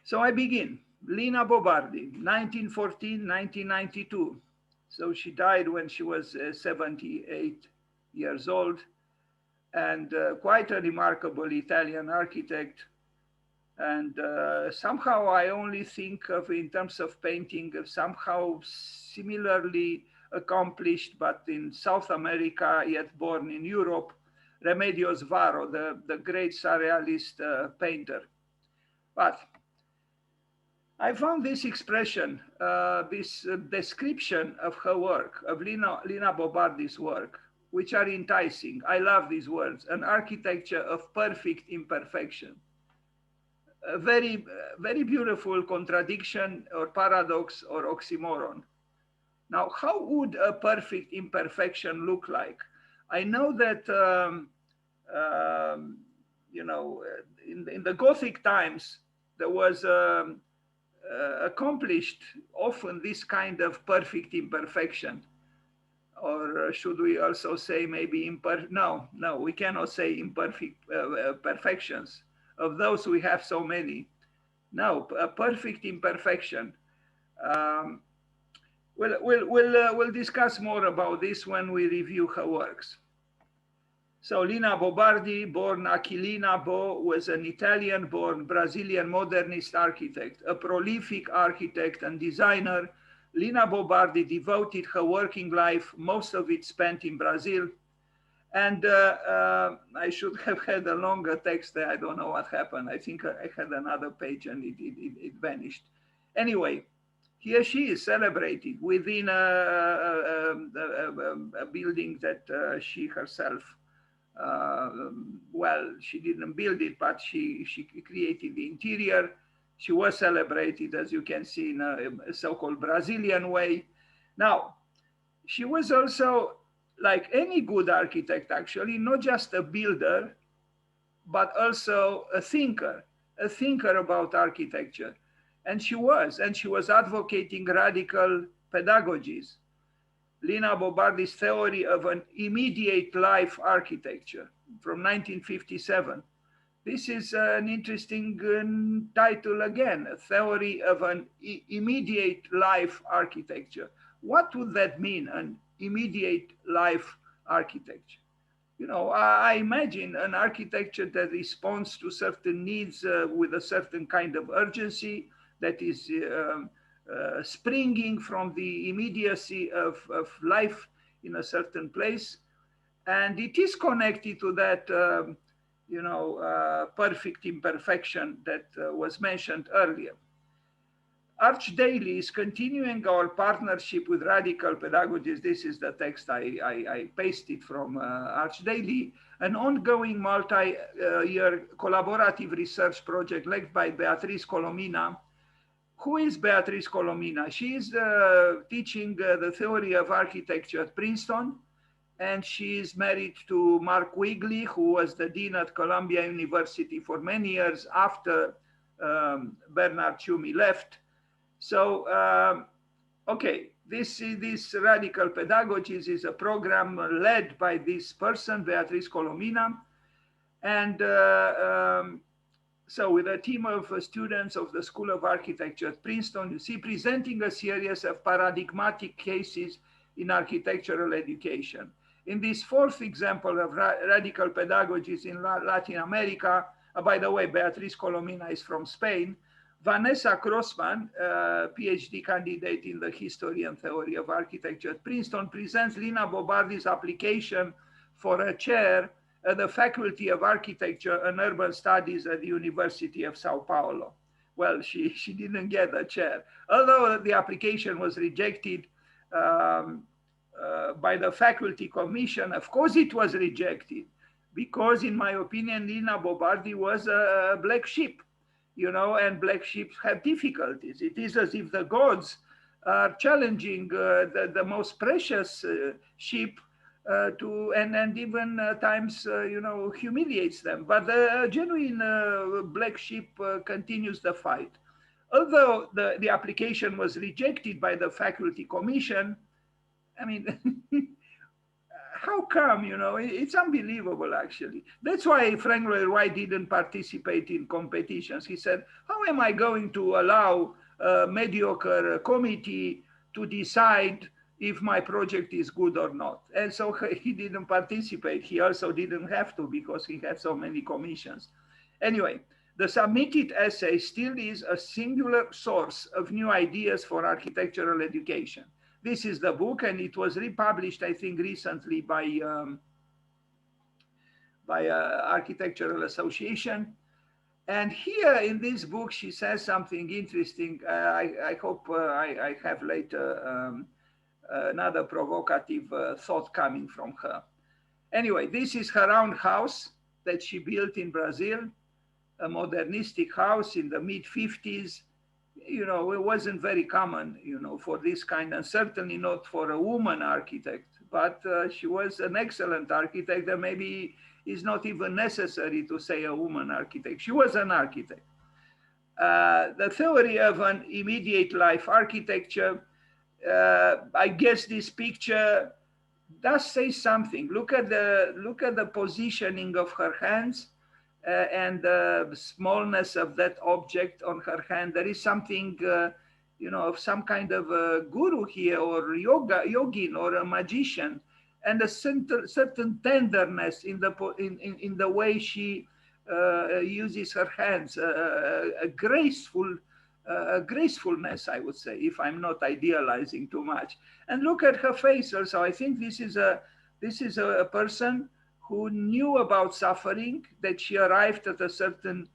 So I begin. Lina Bovardi, 1914-1992. So she died when she was 78 years old, and quite a remarkable Italian architect. And somehow I only think of, in terms of painting, of somehow similarly accomplished, but in South America, yet born in Europe, Remedios Varo, the great surrealist painter. But I found this expression, this description of her work, of Lina Bobardi's work, which are enticing. I love these words, an architecture of perfect imperfection. A very beautiful contradiction or paradox or oxymoron. Now, how would a perfect imperfection look like? I know that, um, in the Gothic times, there was accomplished often this kind of perfect imperfection. Or should we also say maybe imperfect? No, no, we cannot say imperfect perfections. Of those, we have so many. No, a perfect imperfection. Um, we'll discuss more about this when we review her works. So Lina Bobardi, born Aquilina Bo, was an Italian-born Brazilian modernist architect, a prolific architect and designer. Lina Bobardi devoted her working life, most of it spent in Brazil. And I should have had a longer text there. I don't know what happened. I think I had another page and it vanished. Anyway, here she is celebrated within a building that she herself, well, she didn't build it, but she created the interior. She was celebrated, as you can see, in a so-called Brazilian way. Now, she was also, like any good architect, actually, not just a builder, but also a thinker about architecture. And she was advocating radical pedagogies. Lina Bobardi's theory of an immediate life architecture from 1957. This is an interesting title again, a theory of an immediate life architecture. What would that mean, an immediate life architecture? I imagine an architecture that responds to certain needs with a certain kind of urgency that is springing from the immediacy of life in a certain place. And it is connected to that, perfect imperfection that was mentioned earlier. Arch Daly is continuing our partnership with Radical Pedagogies. This is the text I pasted from Arch Daly, an ongoing multi-year collaborative research project led by Beatriz Colomina. Who is Beatriz Colomina? She is teaching the theory of architecture at Princeton, and she is married to Mark Wigley, who was the dean at Columbia University for many years after Bernard Tschumi left. So, okay, this Radical Pedagogies is a program led by this person, Beatriz Colomina. And so with a team of students of the School of Architecture at Princeton, you see, presenting a series of paradigmatic cases in architectural education. In this fourth example of radical pedagogies in Latin America, by the way, Beatriz Colomina is from Spain. Vanessa Crossman, PhD candidate in the history and theory of architecture at Princeton, presents Lina Bobardi's application for a chair at the Faculty of Architecture and Urban Studies at the University of Sao Paulo. Well, she didn't get a chair. Although the application was rejected by the faculty commission, of course it was rejected, because in my opinion, Lina Bobardi was a black sheep, and black sheep have difficulties. It is as if the gods are challenging the most precious sheep and even times, humiliates them. But the genuine black sheep continues the fight. Although the application was rejected by the faculty commission, I mean, how come, it's unbelievable, actually. That's why Frank Lloyd Wright didn't participate in competitions. He said, how am I going to allow a mediocre committee to decide if my project is good or not? And so he didn't participate. He also didn't have to because he had so many commissions. Anyway, the submitted essay still is a singular source of new ideas for architectural education. This is the book, and it was republished, I think, recently by Architectural Association. And here in this book, she says something interesting. I hope I have later another provocative thought coming from her. Anyway, this is her own house that she built in Brazil, a modernistic house in the mid-50s. It wasn't very common, for this kind, and certainly not for a woman architect, but she was an excellent architect, and maybe it's not even necessary to say a woman architect. She was an architect. The theory of an immediate life architecture, I guess this picture does say something. Look at the positioning of her hands. And the smallness of that object on her hand. There is something, of some kind of a guru here, or yogin, or a magician, and a certain tenderness in the way she uses her hands, a gracefulness, I would say, if I'm not idealizing too much. And look at her face also. I think this is a person who knew about suffering, that she arrived at a certain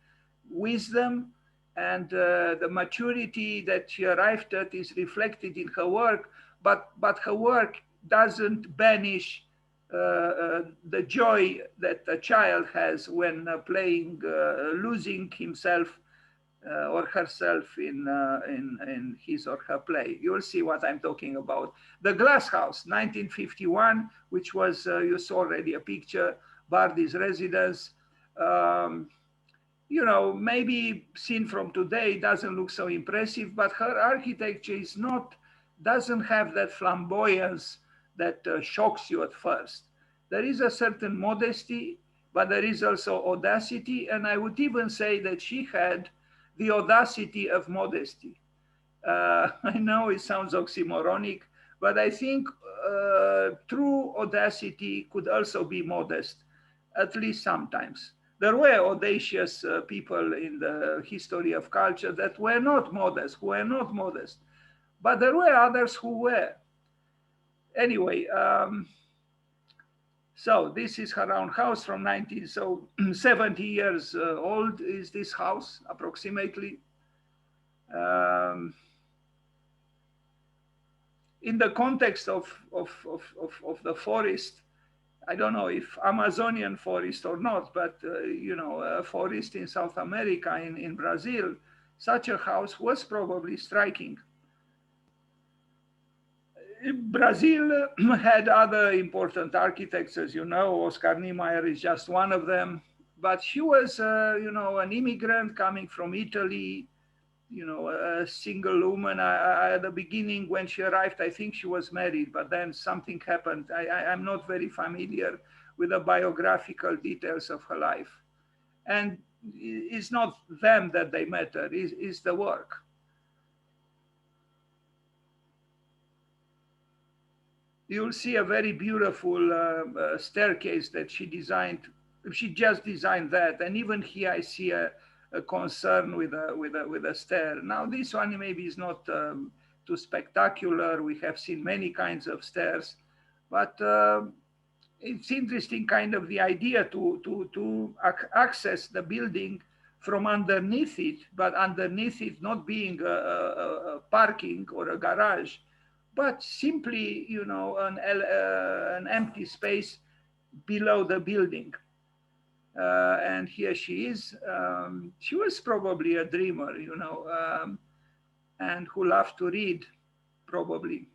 wisdom, and the maturity that she arrived at is reflected in her work, but her work doesn't banish the joy that a child has when losing himself or herself in his or her play. You'll see what I'm talking about. The Glass House, 1951, which was, you saw already a picture, Bardi's residence. Maybe seen from today, doesn't look so impressive, but her architecture doesn't have that flamboyance that shocks you at first. There is a certain modesty, but there is also audacity, and I would even say that she had the audacity of modesty. I know it sounds oxymoronic, but I think true audacity could also be modest, at least sometimes. There were audacious people in the history of culture that were not modest, but there were others who were. Anyway, so this is her own house from 70 years old is this house, approximately. In the context of the forest, I don't know if Amazonian forest or not, but a forest in South America, in Brazil, such a house was probably striking. Brazil had other important architects, as you know. Oscar Niemeyer is just one of them. But she was, an immigrant coming from Italy, a single woman. At the beginning, when she arrived, I think she was married, but then something happened. I'm not very familiar with the biographical details of her life. And it's not them that they matter, it's the work. You'll see a very beautiful staircase that she designed. She just designed that, and even here I see a concern with a stair. Now this one maybe is not too spectacular. We have seen many kinds of stairs, but it's interesting, kind of the idea to access the building from underneath it, but underneath it not being a parking or a garage, but simply, an empty space below the building. And here she is. She was probably a dreamer, and who loved to read, probably.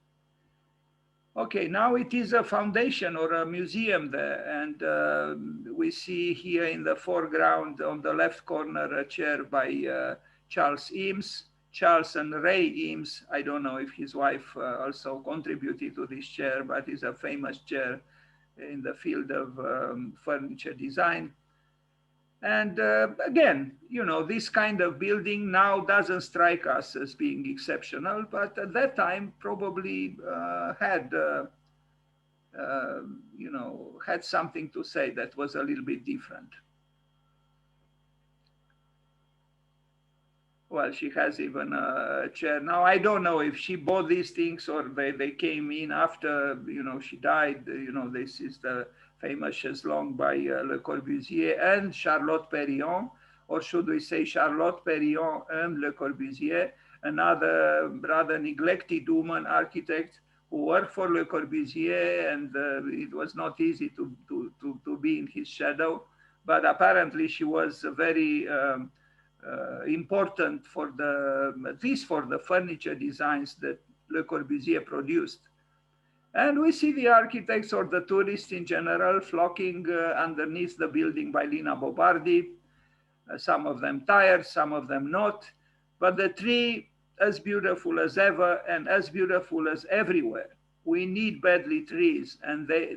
Okay, now it is a foundation or a museum there. And we see here in the foreground on the left corner a chair by Charles Eames. Charles and Ray Eames. I don't know if his wife also contributed to this chair, but it's a famous chair in the field of furniture design. And again, you know, this kind of building now doesn't strike us as being exceptional, but at that time probably had, you know, had something to say that was a little bit different. Well, she has even a chair. Now, I don't know if she bought these things or they came in after, you know, she died. You know, this is the famous chaise-longue by Le Corbusier and Charlotte Perriand, or should we say Charlotte Perriand and Le Corbusier, another rather neglected woman architect who worked for Le Corbusier, and it was not easy to be in his shadow. But apparently she was a very important for the, at least for the furniture designs that Le Corbusier produced. And we see the architects or the tourists in general flocking underneath the building by Lina Bovardi, some of them tired, some of them not. But the tree, as beautiful as ever and as beautiful as everywhere. We need badly trees, and they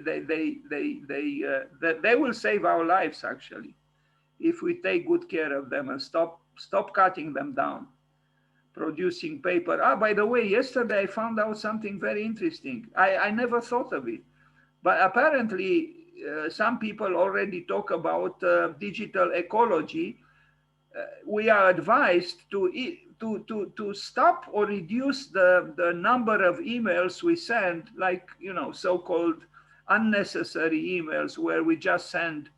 will save our lives, actually, if we take good care of them and stop cutting them down, producing paper. Ah, by the way, yesterday I found out something very interesting. I never thought of it, but apparently some people already talk about digital ecology. We are advised to stop or reduce the number of emails we send, like, you know, so-called unnecessary emails where we just send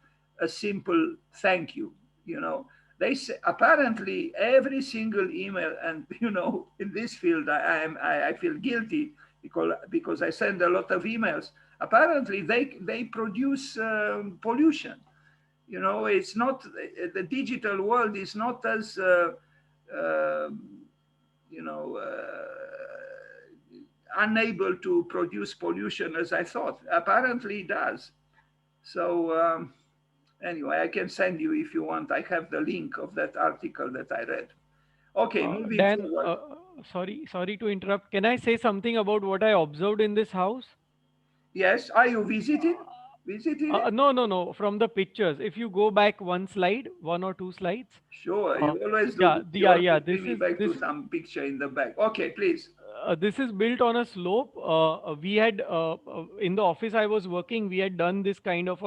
a simple thank you. You know, they say apparently every single email, and you know, in this field I feel guilty because I send a lot of emails. Apparently they produce pollution. You know, it's not, the digital world is not as uh, you know, unable to produce pollution as I thought. Apparently it does. So anyway, I can send you if you want. I have the link of that article that I read. Okay, moving Dan, forward. sorry to interrupt. Can I say something about what I observed in this house? Yes, are you visited? Visited it? No, no, no. From the pictures, if you go back one slide, one or two slides. Sure, Uh, you always do this. You yeah. always bring me back to some picture in the back. Okay, please. This is built on a slope. We had in the office I was working. We had done this kind of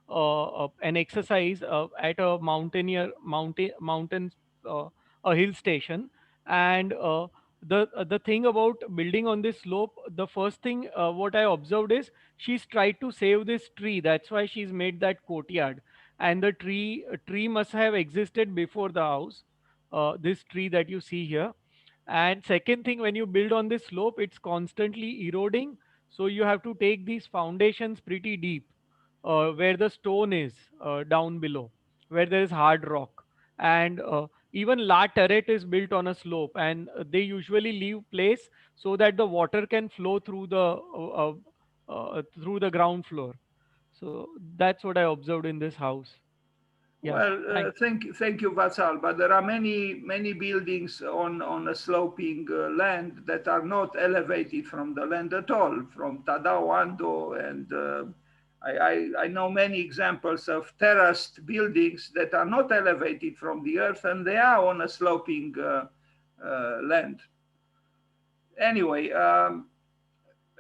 an exercise at a mountain, uh, a hill station, and the thing about building on this slope, the first thing what I observed is she's tried to save this tree. That's why she's made that courtyard, and the tree must have existed before the house. This tree that you see here, and second thing, when you build on this slope, it's constantly eroding. So you have to take these foundations pretty deep, where the stone is down below, where there is hard rock. And even La Turret is built on a slope, and they usually leave place so that the water can flow through the ground floor. So that's what I observed in this house. Yeah, Well, thanks. thank you, Vatsal. But there are many buildings on a sloping land that are not elevated from the land at all, from Tadawando, and I know many examples of terraced buildings that are not elevated from the earth, and they are on a sloping land. Anyway,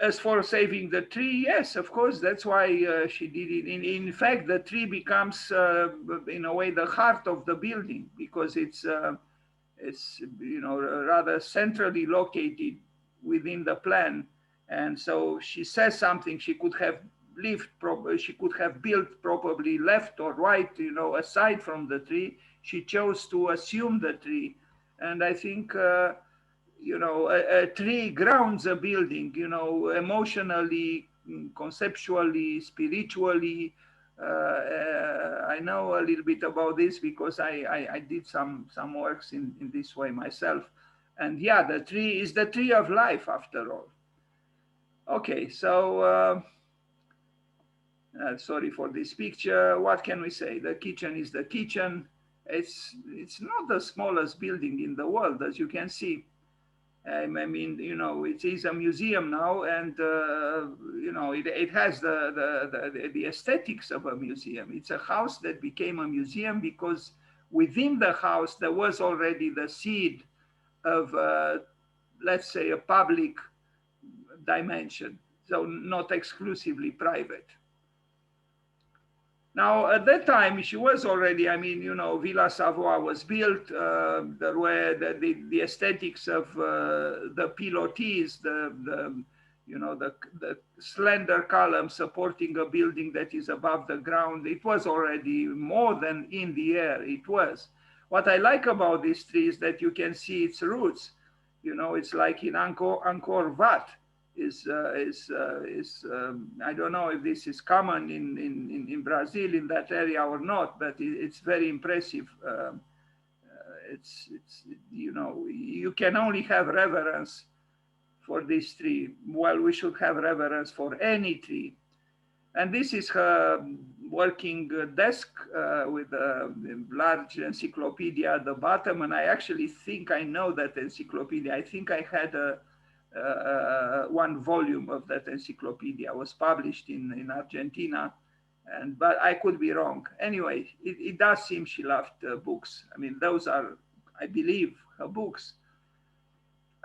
as for saving the tree, yes, of course, that's why she did it. In fact, the tree becomes, in a way, the heart of the building because it's you know, rather centrally located within the plan. And so she says something she could have she could have built probably left or right, you know, aside from the tree. She chose to assume the tree, and I think. You know, a tree grounds a building, you know, emotionally, conceptually, spiritually. I know a little bit about this because I did some works in this way myself. And yeah, the tree is the tree of life after all. Okay, so sorry for this picture. What can we say? The kitchen is the kitchen. It's not the smallest building in the world, as you can see. I mean, it is a museum now, and it has the aesthetics of a museum. It's a house that became a museum because within the house there was already the seed of, let's say, a public dimension, so not exclusively private. Now, at that time, she was already, I mean, Villa Savoie was built. There were the aesthetics of the pilotis, the slender column supporting a building that is above the ground. It was already more than in the air. It was. What I like about this tree is that you can see its roots. It's like in Angkor Wat I don't know if this is common in Brazil in that area or not, but it's very impressive. You can only have reverence for this tree. Well, we should have reverence for any tree. And this is her working desk with a large encyclopedia at the bottom. And I actually think I know that encyclopedia. I think I had one volume of that encyclopedia. It was published in Argentina, but I could be wrong. Anyway, it does seem she loved books. I mean, those are, I believe, her books.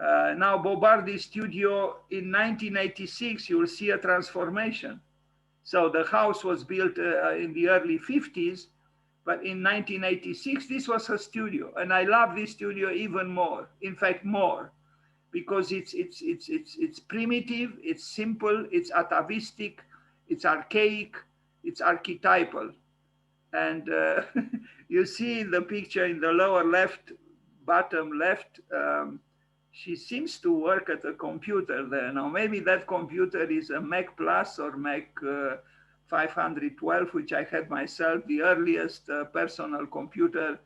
Now, Bovardi studio in 1986, you will see a transformation. So the house was built in the early 50s, but in 1986, this was her studio. And I love this studio even more, in fact, more, because it's primitive, it's simple, it's atavistic, it's archaic, it's archetypal. And you see the picture in the lower left, bottom left, she seems to work at a computer there. Now, maybe that computer is a Mac Plus or Mac 512, which I had myself, the earliest personal computer.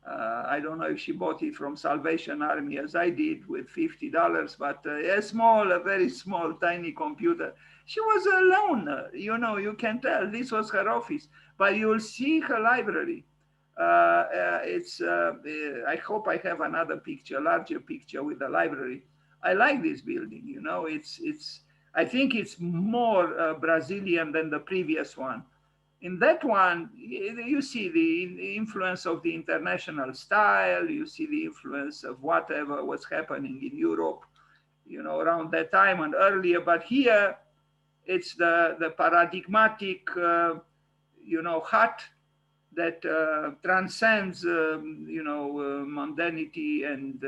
I don't know if she bought it from Salvation Army as I did with $50, but a very small, tiny computer. She was alone, you can tell this was her office, but you'll see her library. I hope I have another picture, larger picture with the library. I like this building, I think it's more Brazilian than the previous one. In that one, you see the influence of the international style, you see the influence of whatever was happening in Europe, around that time and earlier. But here, it's the paradigmatic, hut that transcends, mundanity and,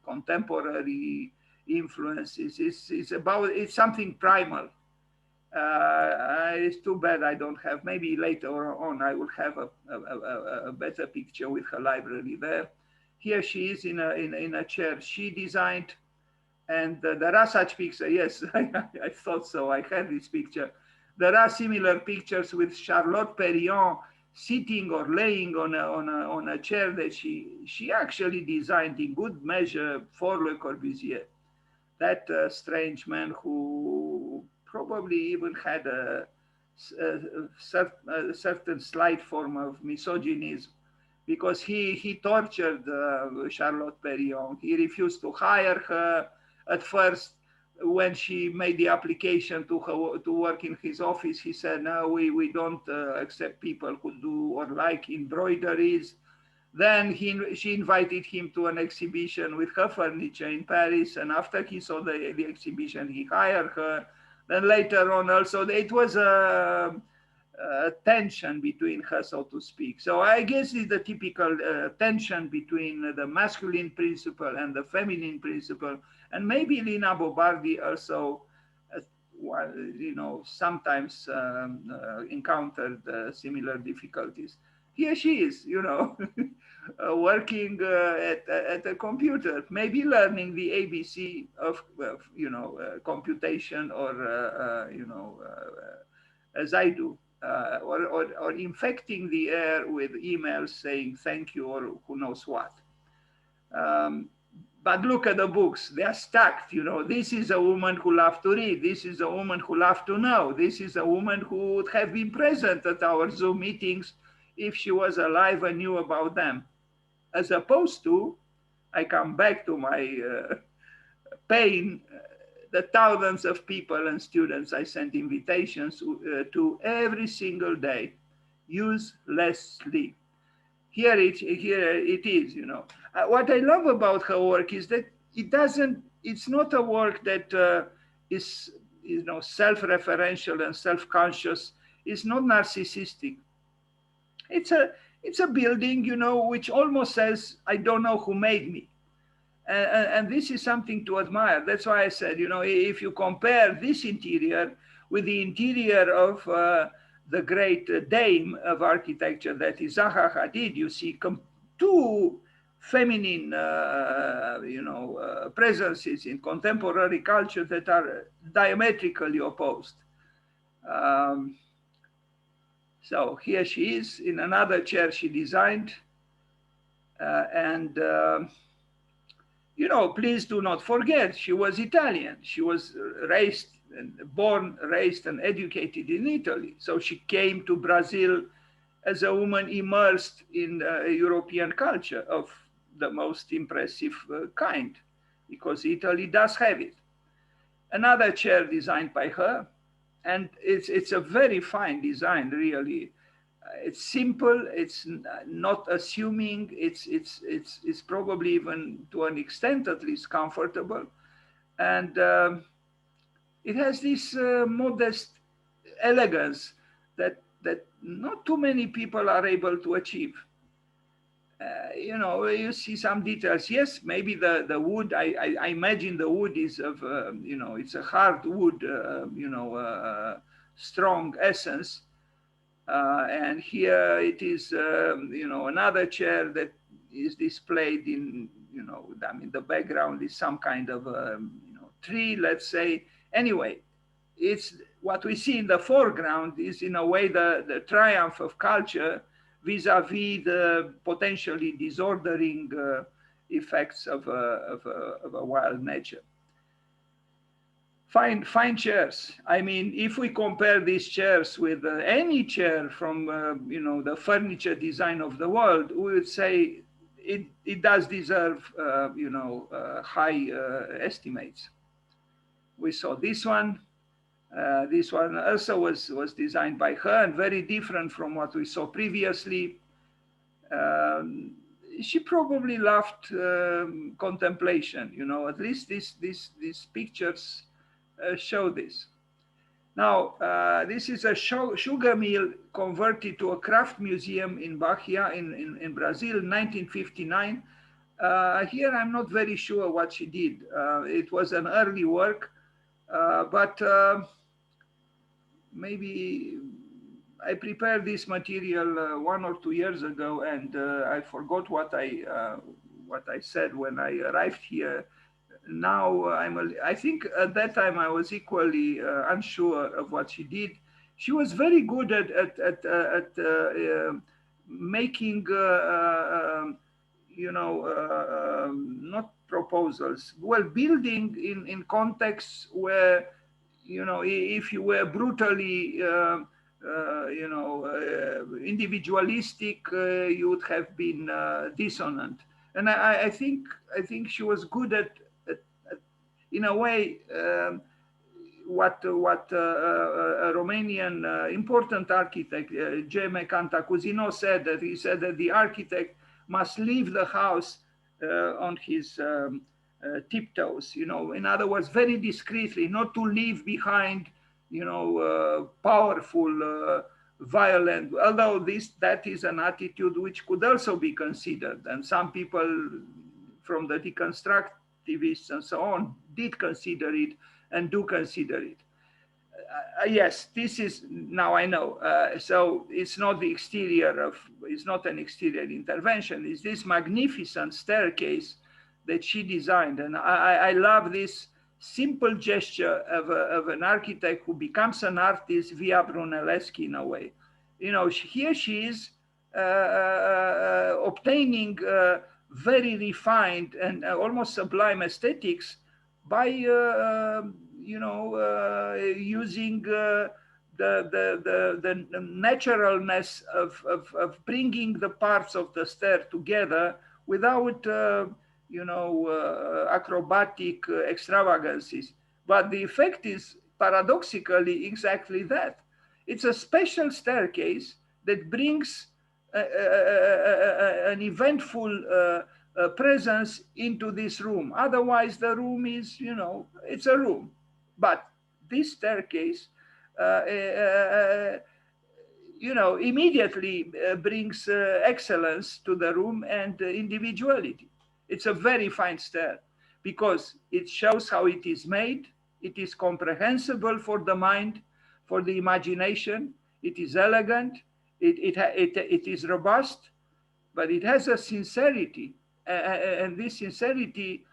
contemporary influences. It's something primal. It's too bad I don't have, maybe later on I will have a better picture with her library there. Here she is in a chair she designed, and there are such pictures. Yes, I thought so. I had this picture. There are similar pictures with Charlotte Perriand sitting or laying on a chair that she actually designed in good measure for Le Corbusier. That strange man who probably even had a certain slight form of misogynism, because he tortured Charlotte Perriand. He refused to hire her at first. When she made the application to work in his office, he said, no, we don't accept people who do or like embroideries. Then she invited him to an exhibition with her furniture in Paris. And after he saw the exhibition, he hired her. Then later on also, it was a tension between her, so to speak. So I guess it's the typical tension between the masculine principle and the feminine principle. And maybe Lina Bovardi also, sometimes encountered similar difficulties. Here she is, working at a computer, maybe learning the ABC of computation, or as I do, or infecting the air with emails saying thank you or who knows what. But look at the books, they are stacked. This is a woman who loved to read. This is a woman who loved to know. This is a woman who would have been present at our Zoom meetings if she was alive and knew about them. As opposed to I come back to my pain. The thousands of people and students I sent invitations to every single day, uselessly. Here it is, you know. What I love about her work is that it's not a work that is, you know, self-referential and self-conscious. It's not narcissistic. It's a, it's a building, you know, which almost says, I don't know who made me. And this is something to admire. That's why I said, you know, if you compare this interior with the interior of the great dame of architecture that is Zaha Hadid, you see two feminine, presences in contemporary culture that are diametrically opposed. Um, so here she is in another chair she designed, and you know, please do not forget, she was Italian. She was born, raised, and educated in Italy. So she came to Brazil as a woman immersed in European culture of the most impressive kind, because Italy does have it. Another chair designed by her, and it's a very fine design, really. It's simple. It's not assuming. It's probably even to an extent at least comfortable, and it has this modest elegance that not too many people are able to achieve. You know, you see some details. Yes, maybe the wood. I imagine the wood is of you know, it's a hard wood. Strong essence. And here it is, you know, another chair that is displayed in, you know, I mean, the background is some kind of, you know, tree, let's say. Anyway, it's what we see in the foreground is in a way the triumph of culture vis-a-vis the potentially disordering effects of a wild nature. Fine chairs. I mean, if we compare these chairs with any chair from you know, the furniture design of the world, we would say it does deserve you know, high estimates. We saw this one. This one also was designed by her and very different from what we saw previously. Um, she probably loved contemplation. You know, at least these pictures show this. Now, this is a sugar mill converted to a craft museum in Bahia in Brazil in 1959. Here, I'm not very sure what she did. It was an early work, but maybe I prepared this material 1 or 2 years ago, and I forgot what I said when I arrived here. Now I think at that time I was equally unsure of what she did. She was very good at making, you know, not proposals, well, building in contexts where, you know, if you were brutally, individualistic, you would have been dissonant. And I think she was good at in a way, what a Romanian important architect, Geme Cantacuzino, said, that he said that the architect must leave the house on his tiptoes, you know, in other words, very discreetly, not to leave behind, you know, powerful, violent, although that is an attitude which could also be considered. And some people from the deconstructivists and so on did consider it and do consider it. Yes, this is, now I know. So it's not the exterior of, it's not an exterior intervention. It's this magnificent staircase that she designed. And I love this simple gesture of an architect who becomes an artist via Brunelleschi in a way. You know, here she is obtaining very refined and almost sublime aesthetics by using the naturalness of bringing the parts of the stair together without acrobatic extravagances. But the effect is paradoxically exactly that. It's a special staircase that brings an eventful presence into this room. Otherwise, the room is, it's a room. But this staircase immediately brings excellence to the room and individuality. It's a very fine stair because it shows how it is made. It is comprehensible for the mind, for the imagination. It is elegant. It is robust, but it has a sincerity. And this sincerity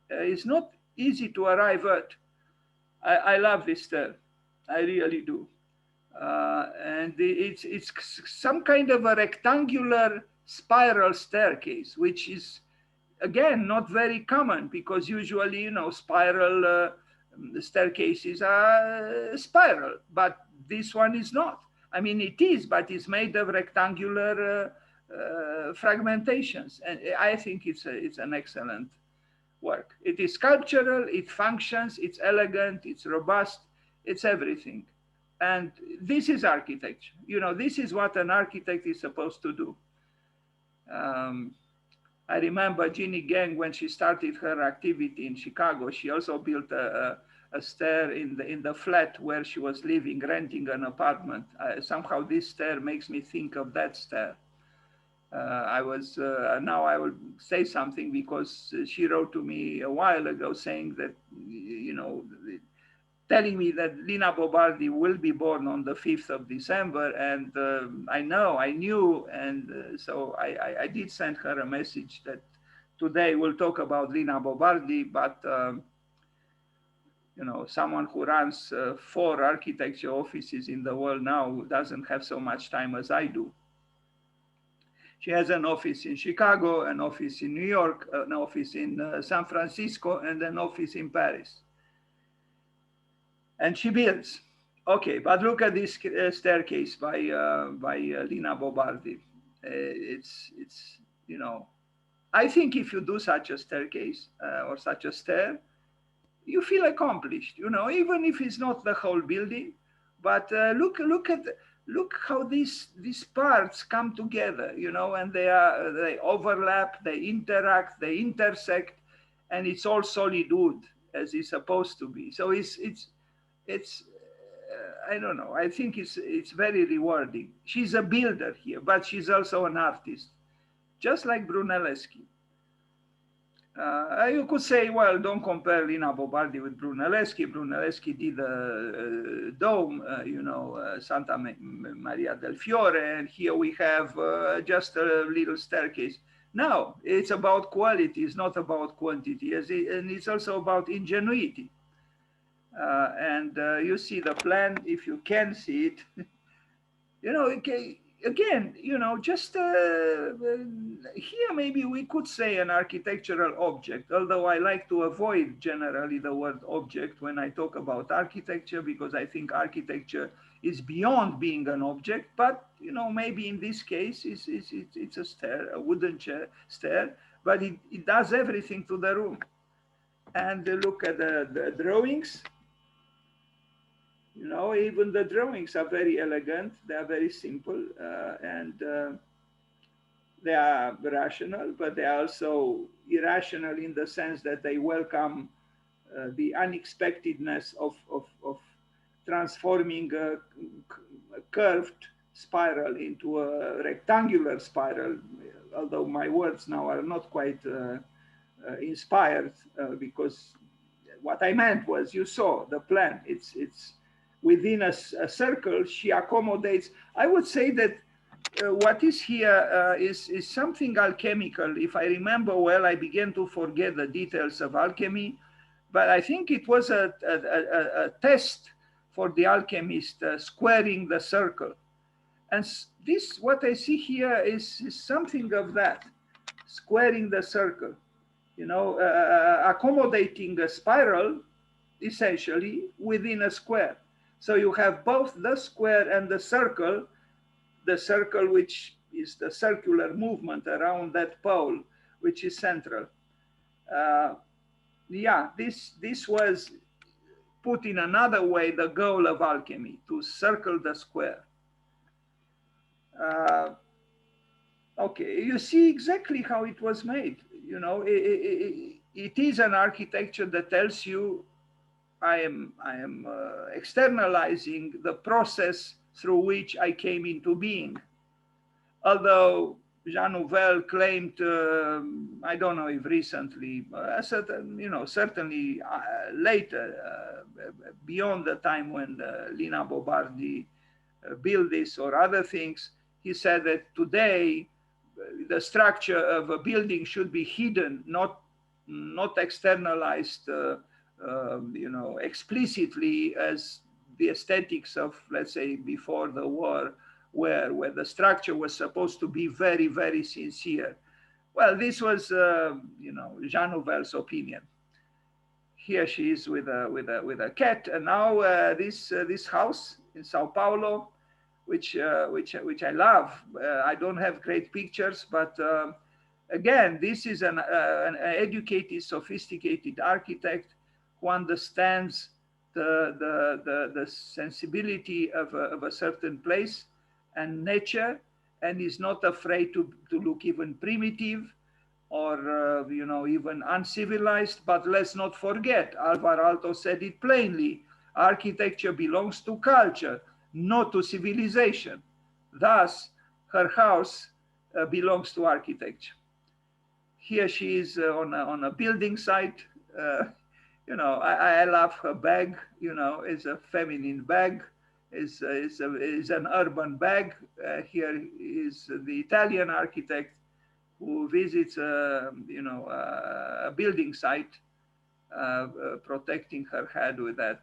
is not easy to arrive at. I love this stair. I really do. And it's some kind of a rectangular spiral staircase, which is again not very common because usually spiral staircases are spiral, but this one is not. I mean, it is, but it's made of rectangular fragmentations, and I think it's an excellent work. It is sculptural, it functions, it's elegant, it's robust, it's everything. And this is architecture. This is what an architect is supposed to do. I remember Jeannie Gang when she started her activity in Chicago. She also built a stair in the flat where she was living, renting an apartment. Somehow this stair makes me think of that stair. Now I will say something because she wrote to me a while ago saying that, telling me that Lina Bovardi will be born on the 5th of December. And I knew. And so I did send her a message that today we'll talk about Lina Bovardi, but someone who runs 4 architecture offices in the world now doesn't have so much time as I do. She has an office in Chicago, an office in New York, an office in San Francisco, and an office in Paris. And she builds. Okay, but look at this staircase by Lina Bovardi. It's I think if you do such a staircase or such a stair, you feel accomplished. Even if it's not the whole building, but look how these parts come together. And they overlap, they interact, they intersect, and it's all solid wood as it's supposed to be. So it's I don't know. I think it's very rewarding. She's a builder here, but she's also an artist, just like Brunelleschi. You could say, well, don't compare Lina Bovardi with Brunelleschi. Brunelleschi did a dome, Santa Maria del Fiore, and here we have just a little staircase. No, it's about quality. It's not about quantity, and it's also about ingenuity. And you see the plan, if you can see it. Again, just here maybe we could say an architectural object, although I like to avoid generally the word object when I talk about architecture, because I think architecture is beyond being an object. But maybe in this case it's a stair, a wooden stair, but it does everything to the room. And look at the drawings. Even the drawings are very elegant. They are very simple, and they are rational, but they are also irrational in the sense that they welcome the unexpectedness of transforming a curved spiral into a rectangular spiral. Although my words now are not quite inspired, because what I meant was, you saw the plan. It's within a circle, she accommodates. I would say that what is here is something alchemical. If I remember well, I began to forget the details of alchemy, but I think it was a test for the alchemist squaring the circle. And this, what I see here is something of that, squaring the circle, accommodating a spiral essentially within a square. So you have both the square and the circle which is the circular movement around that pole, which is central. Uh, yeah, this was, put in another way, the goal of alchemy, to circle the square. Uh, okay, you see exactly how it was made. You know, it is an architecture that tells you I am externalizing the process through which I came into being. Although Jean Nouvel claimed, I don't know if recently, certain, you know, certainly later, beyond the time when Lina Bovardi built this or other things, he said that today the structure of a building should be hidden, not externalized, you know, explicitly as the aesthetics of, let's say, before the war, where the structure was supposed to be very, very sincere. Well, this was, you know, Jean Nouvel's opinion. Here she is with a cat, and now this house in Sao Paulo, which I love. I don't have great pictures, but again, this is an educated, sophisticated architect who understands the sensibility of a certain place and nature, and is not afraid to look even primitive or you know, even uncivilized. But let's not forget, Alvar Aalto said it plainly: architecture belongs to culture, not to civilization. Thus, her house belongs to architecture. Here she is on a building site. Uh, you know, I love her bag. You know, it's a feminine bag. Is an urban bag. Here is the Italian architect who visits, you know, a building site, protecting her head with that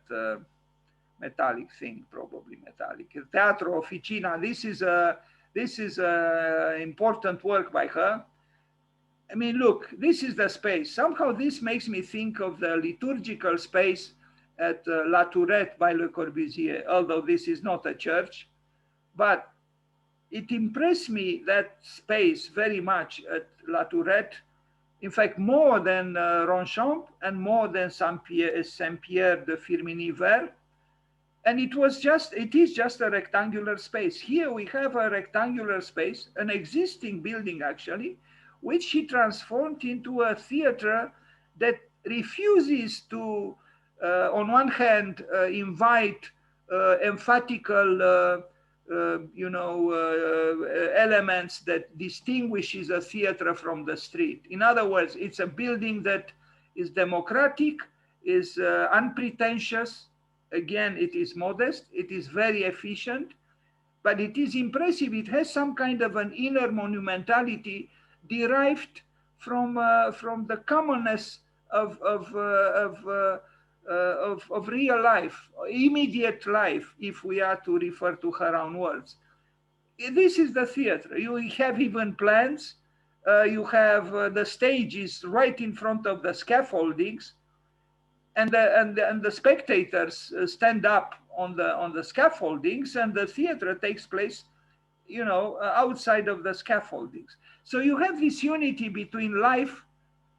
metallic thing, probably metallic. Teatro Officina. This is important work by her. I mean, look, this is the space. Somehow this makes me think of the liturgical space at La Tourette by Le Corbusier, although this is not a church. But it impressed me, that space, very much at La Tourette. In fact, more than Ronchamp and more than Saint-Pierre de Firminy-Vert. And it is just a rectangular space. Here we have a rectangular space, an existing building actually, which he transformed into a theater that refuses to, on one hand, invite emphatical, you know, elements that distinguishes a theater from the street. In other words, it's a building that is democratic, is unpretentious. Again, it is modest, it is very efficient, but it is impressive. It has some kind of an inner monumentality derived from the commonness of real life, immediate life, if we are to refer to her own words. This is the theater. You have even plans. You have the stages right in front of the scaffoldings, and the spectators stand up on the scaffoldings, and the theater takes place, you know, outside of the scaffoldings. So you have this unity between life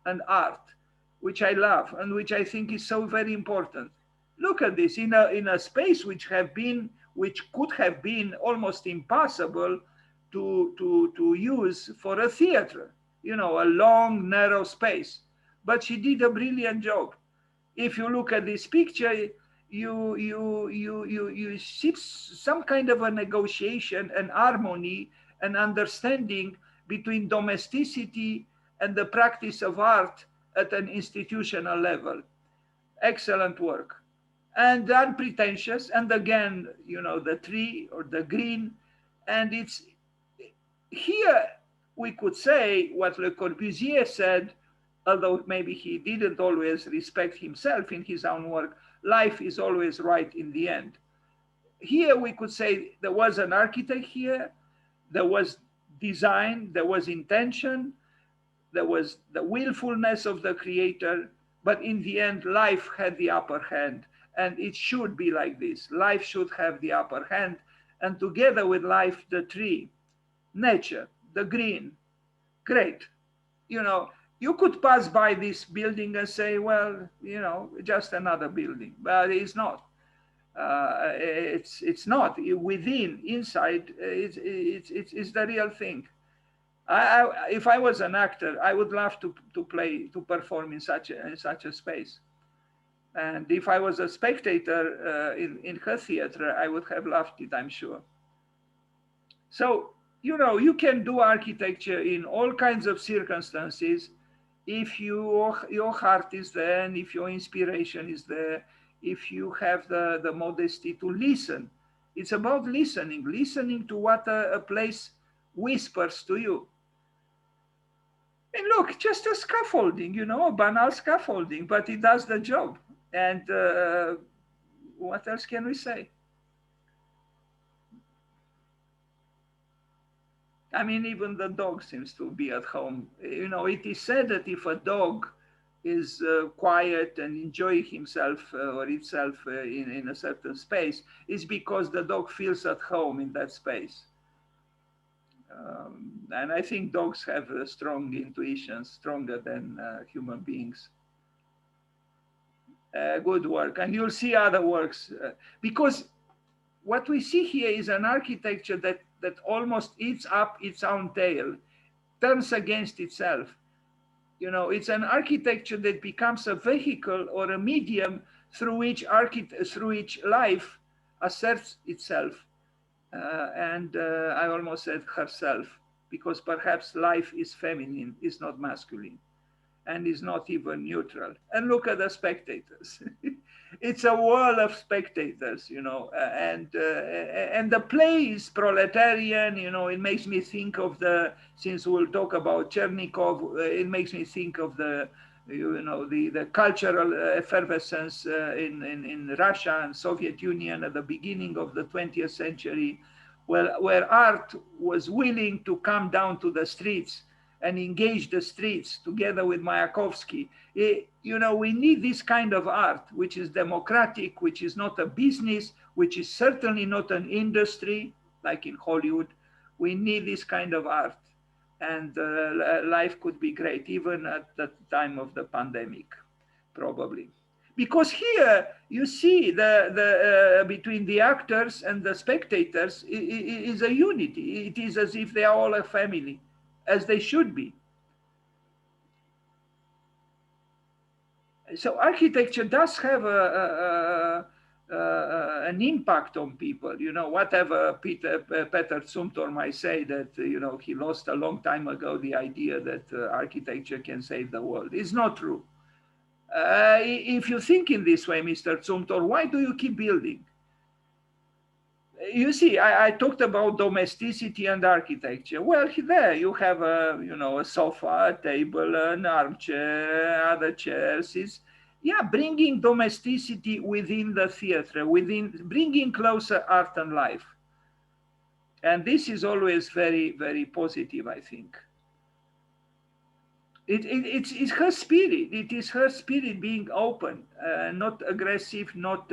and art, which I love and which I think is so very important. Look at this, in a space which could have been almost impossible to use for a theater, you know, a long narrow space. But she did a brilliant job. If you look at this picture, you see some kind of a negotiation and harmony and understanding between domesticity and the practice of art at an institutional level. Excellent work. And unpretentious, and again, you know, the tree or the green. And it's here we could say what Le Corbusier said, although maybe he didn't always respect himself in his own work: life is always right in the end. Here we could say there was an architect here, there was design, there was intention, there was the willfulness of the creator, but in the end, life had the upper hand. And it should be like this. Life should have the upper hand, and together with life, the tree, nature, the green. Great. You know, You could pass by this building and say, well, you know, just another building, but it's not. It's not within, inside. It's the real thing. If I was an actor, I would love to play, to perform in such a space. And if I was a spectator in her theater, I would have loved it, I'm sure. So, you know, you can do architecture in all kinds of circumstances if your heart is there, and if your inspiration is there, if you have the modesty to listen. It's about listening to what a place whispers to you. And look, just a scaffolding, you know, a banal scaffolding, but it does the job. And what else can we say? I mean, even the dog seems to be at home. You know, it is said that if a dog is quiet and enjoy himself or itself in a certain space, it's because the dog feels at home in that space. And I think dogs have a strong intuition, stronger than human beings. Good work. And you'll see other works. Because what we see here is an architecture that almost eats up its own tail, turns against itself. You know, it's an architecture that becomes a vehicle or a medium through which life asserts itself. And I almost said herself, because perhaps life is feminine, is not masculine, and is not even neutral. And look at the spectators. It's a world of spectators, you know, and the play is proletarian, you know. It makes me think of since we'll talk about Chernikhov, it makes me think of the cultural effervescence in Russia and Soviet Union at the beginning of the 20th century, where art was willing to come down to the streets and engage the streets together with Mayakovsky. You know, we need this kind of art, which is democratic, which is not a business, which is certainly not an industry like in Hollywood. We need this kind of art. And life could be great, even at the time of the pandemic, probably. Because here you see between the actors and the spectators is a unity. It is as if they are all a family, as they should be. So architecture does have an impact on people. You know, whatever Peter Zumthor might say that, you know, he lost a long time ago the idea that architecture can save the world. It's not true. If you think in this way, Mr. Zumthor, why do you keep building? You see, I talked about domesticity and architecture. Well, there you have a sofa, a table, an armchair, other chairs. Bringing domesticity within the theater, bringing closer art and life. And this is always very, very positive, I think. It's her spirit. It is her spirit being open, not aggressive, not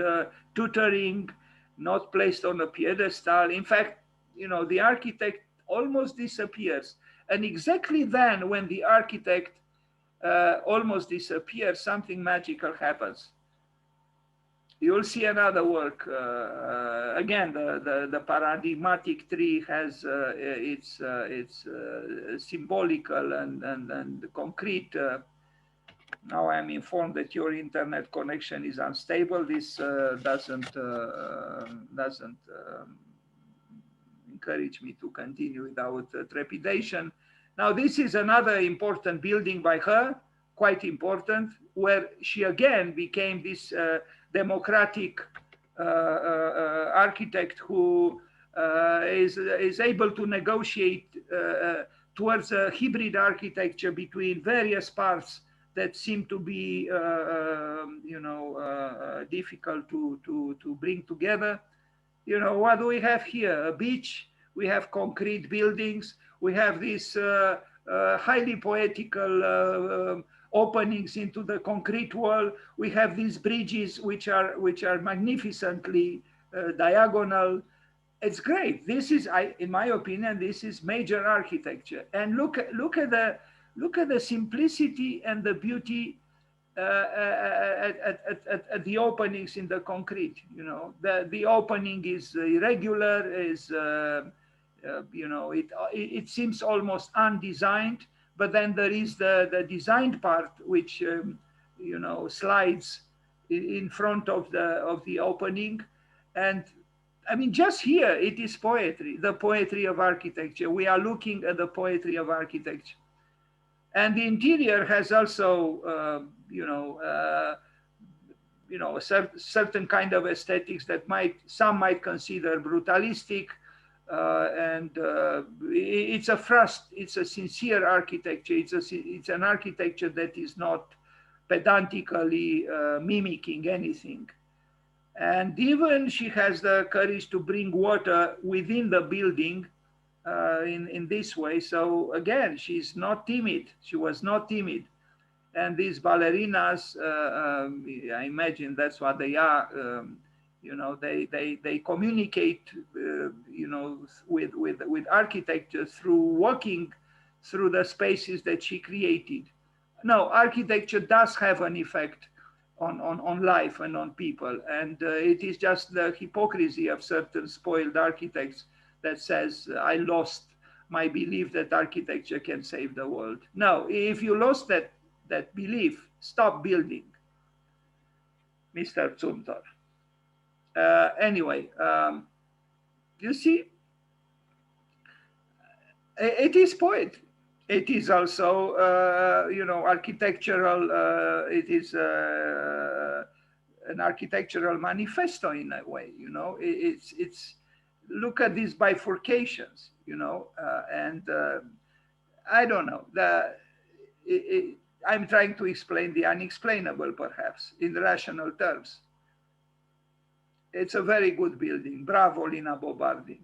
tutoring, not placed on a pedestal. In fact, you know, the architect almost disappears. And exactly then, when the architect almost disappears, something magical happens. You'll see another work. Again, the paradigmatic tree has its symbolical and concrete. Now I'm informed that your internet connection is unstable. This doesn't encourage me to continue without trepidation. Now, this is another important building by her, quite important, where she again became this democratic architect who is able to negotiate towards a hybrid architecture between various parts that seem to be, difficult to bring together. You know, what do we have here? A beach. We have concrete buildings. We have these highly poetical openings into the concrete wall. We have these bridges which are magnificently diagonal. It's great. This is, in my opinion, this is major architecture. And look at Look at the simplicity and the beauty at the openings in the concrete. You know, the opening is irregular, is you know, it seems almost undesigned, but then there is the designed part which you know, slides in front of the opening. And I mean, just here it is poetry, the poetry of architecture. We are looking at the poetry of architecture. And the interior has also you know, a certain kind of aesthetics that some might consider brutalistic, and it's a thrust, it's a sincere architecture. It's an architecture that is not pedantically mimicking anything. And even she has the courage to bring water within the building in this way. So again, she's not timid. She was not timid. And these ballerinas, I imagine that's what they are. You know, they communicate, you know, with architecture through walking through the spaces that she created. No, architecture does have an effect on life and on people. And it is just the hypocrisy of certain spoiled architects that says, I lost my belief that architecture can save the world. No, if you lost that belief, stop building, Mr. Zumthor. Anyway, you see, it is poetry. It is also, you know, architectural. It is an architectural manifesto in a way. You know, it's look at these bifurcations. You know, and I don't know. I'm trying to explain the unexplainable, perhaps, in rational terms. It's a very good building. Bravo, Lina Bovardi.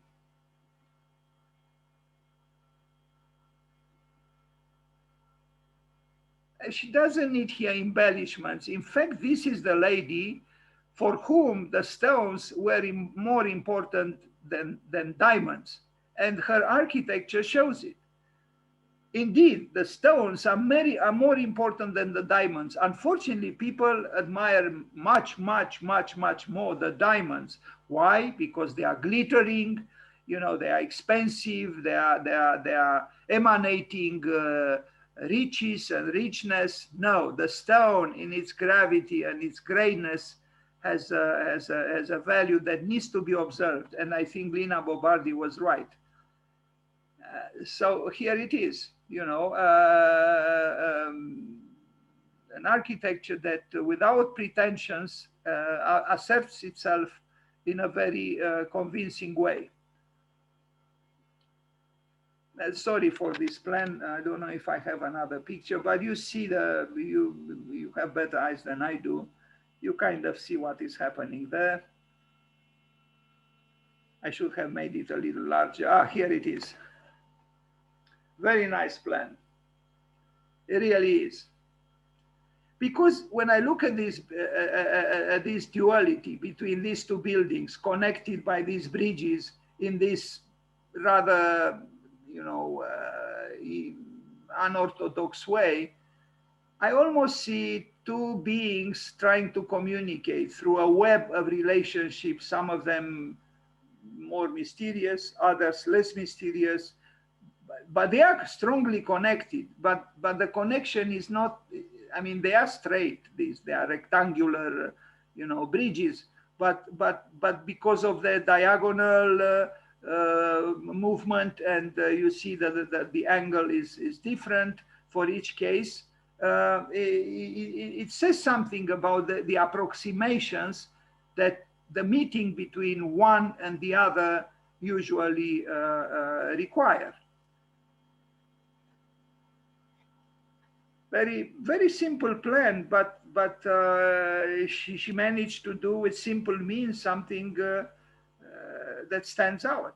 She doesn't need here embellishments. In fact, this is the lady for whom the stones were more important than diamonds. And her architecture shows it. Indeed, the stones are more important than the diamonds. Unfortunately, people admire much more the diamonds. Why? Because they are glittering, you know, they are expensive, they are emanating riches and richness. No, the stone in its gravity and its grayness has a value that needs to be observed. And I think Lina Bovardi was right. So here it is, you know, an architecture that without pretensions asserts itself in a very convincing way. Sorry for this plan. I don't know if I have another picture, but you see you have better eyes than I do. You kind of see what is happening there. I should have made it a little larger. Ah, here it is. Very nice plan. It really is. Because when I look at this duality between these two buildings connected by these bridges in this rather, you know, unorthodox way, I almost see two beings trying to communicate through a web of relationships, some of them more mysterious, others less mysterious, but they are strongly connected. But the connection is not, I mean, they are straight, they are rectangular, you know, bridges, but because of the diagonal movement, and you see that the angle is different for each case, it says something about the approximations that the meeting between one and the other usually require. Very simple plan, but she managed to do with simple means something that stands out.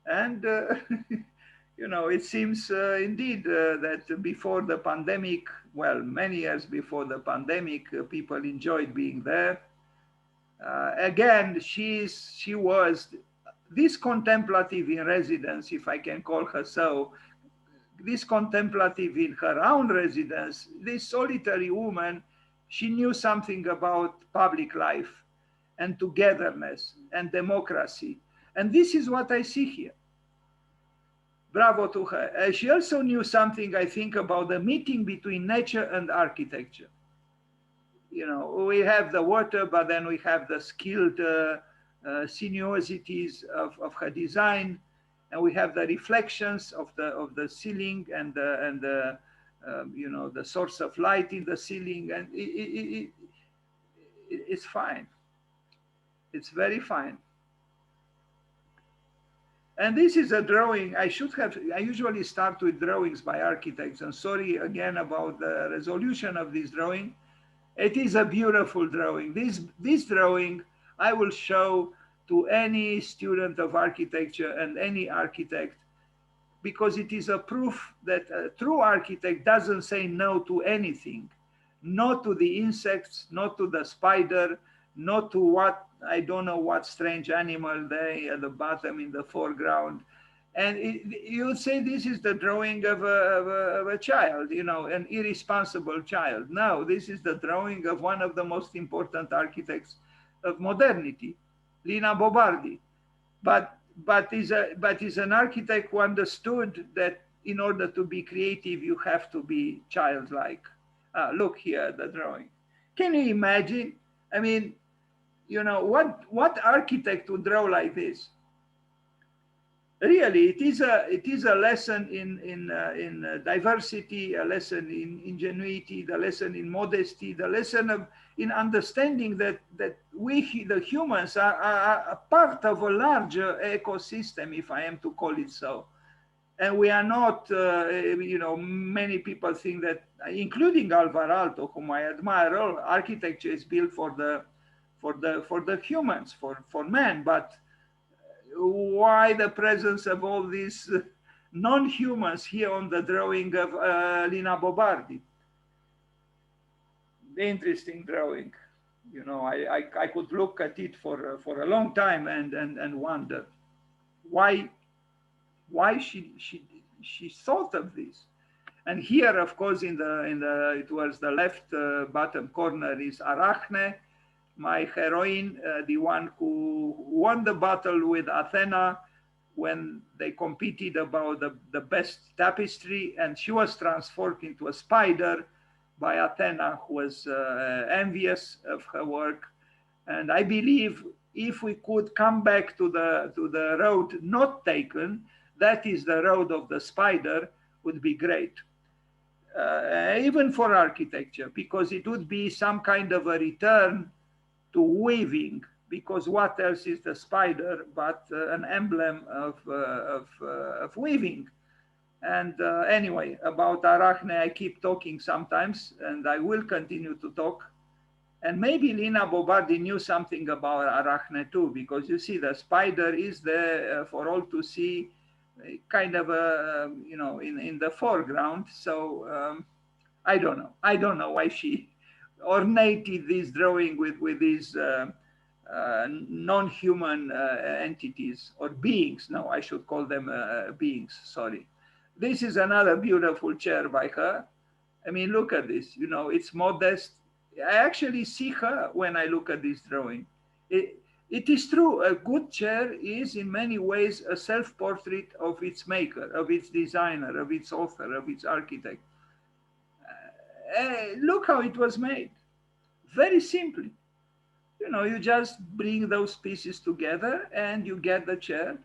And you know, it seems indeed that before the pandemic, well, many years before the pandemic, people enjoyed being there. Again, she was this contemplative in residence, if I can call her so, this contemplative in her own residence, this solitary woman, she knew something about public life and togetherness and democracy. And this is what I see here. Bravo to her. She also knew something, I think, about the meeting between nature and architecture. You know, we have the water, but then we have the skilled sinuosities of her design, and we have the reflections of the ceiling and the you know, the source of light in the ceiling, and it's fine. It's very fine. And this is a drawing. I usually start with drawings by architects. And sorry again about the resolution of this drawing. It is a beautiful drawing. This drawing I will show to any student of architecture and any architect, because it is a proof that a true architect doesn't say no to anything. Not to the insects, not to the spider, not to what, I don't know what strange animal they at the bottom in the foreground. And you would say this is the drawing of a child, you know, an irresponsible child. No, this is the drawing of one of the most important architects of modernity, Lina Bovardi. But is an architect who understood that in order to be creative, you have to be childlike. Look here, the drawing. Can you imagine? I mean, you know, what architect would draw like this? Really, it is a lesson in diversity, a lesson in ingenuity, the lesson in modesty, the lesson in understanding that we, the humans, are a part of a larger ecosystem, if I am to call it so. And we are not, you know, many people think that, including Alvar Aalto, whom I admire, all architecture is built for the humans, for men. But why the presence of all these non-humans here on the drawing of Lina Bovardi? Interesting drawing. You know, I could look at it for a long time and wonder why she thought of this. And here, of course, towards the left bottom corner is Arachne, my heroine, the one who won the battle with Athena when they competed about the best tapestry, and she was transformed into a spider by Athena, who was envious of her work. And I believe if we could come back to the road not taken, that is the road of the spider, would be great. Even for architecture, because it would be some kind of a return to weaving, because what else is the spider but an emblem of weaving? And anyway, about Arachne, I keep talking sometimes, and I will continue to talk. And maybe Lina Bovardi knew something about Arachne too, because you see, the spider is there for all to see, kind of you know, in the foreground. So I don't know why she ornated this drawing with these non-human entities or beings. No, I should call them beings. Sorry. This is another beautiful chair by her. I mean, look at this. You know, it's modest. I actually see her when I look at this drawing. It is true, a good chair is in many ways a self-portrait of its maker, of its designer, of its author, of its architect. Look how it was made. Very simply. You know, you just bring those pieces together and you get the chair.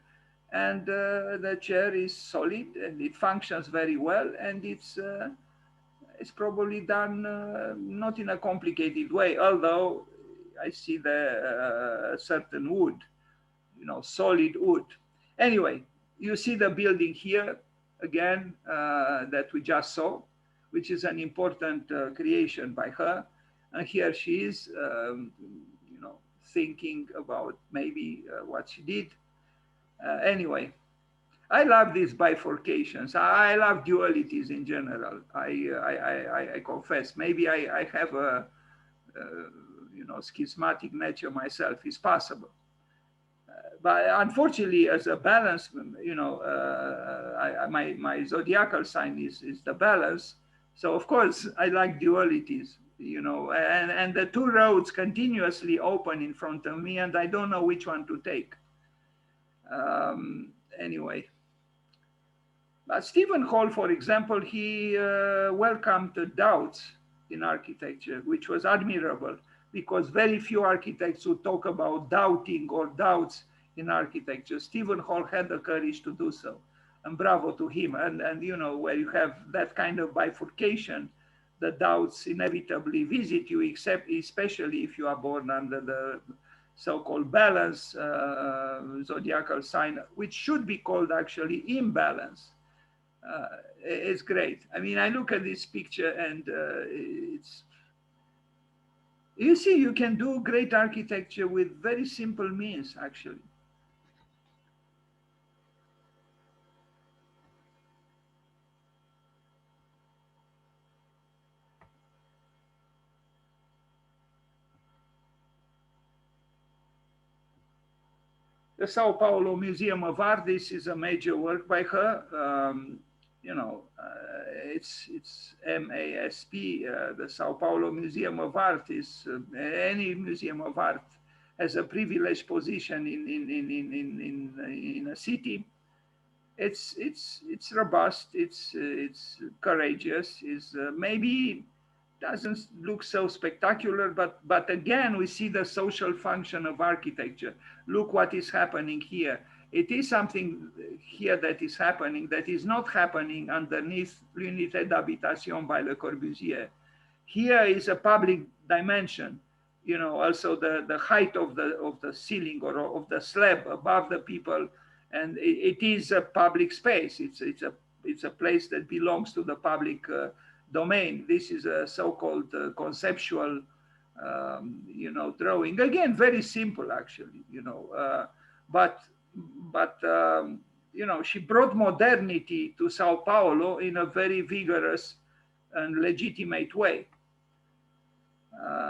And the chair is solid and it functions very well. And it's probably done not in a complicated way, although I see the certain wood, you know, solid wood. Anyway, you see the building here again that we just saw, which is an important creation by her. And here she is, you know, thinking about maybe what she did. Anyway, I love these bifurcations. I love dualities in general. I confess. Maybe I have a you know, schismatic nature myself. It's possible. But unfortunately, as a balance, you know, my zodiacal sign is the balance. So of course, I like dualities, you know, and the two roads continuously open in front of me, and I don't know which one to take. Anyway. But Stephen Hall, for example, he welcomed the doubts in architecture, which was admirable because very few architects would talk about doubting or doubts in architecture. Stephen Hall had the courage to do so, and bravo to him. And you know, where you have that kind of bifurcation, the doubts inevitably visit you, except especially if you are born under the so-called balance zodiacal sign, which should be called actually imbalance. It's great. I mean, I look at this picture and it's, you see, you can do great architecture with very simple means, actually. The Sao Paulo Museum of Art, this is a major work by her. You know, it's MASP. The Sao Paulo Museum of Art is any museum of art has a privileged position in a city. It's robust. It's courageous. Is maybe doesn't look so spectacular, but again, we see the social function of architecture. Look what is happening here. It is something here that is happening that is not happening underneath L'Unité d'Habitation by Le Corbusier. Here is a public dimension, you know, also the height of the ceiling or of the slab above the people, and it is a public space. It's a place that belongs to the public domain. This is a so-called conceptual, you know, drawing. Again, very simple, actually, you know, but you know, she brought modernity to Sao Paulo in a very vigorous and legitimate way.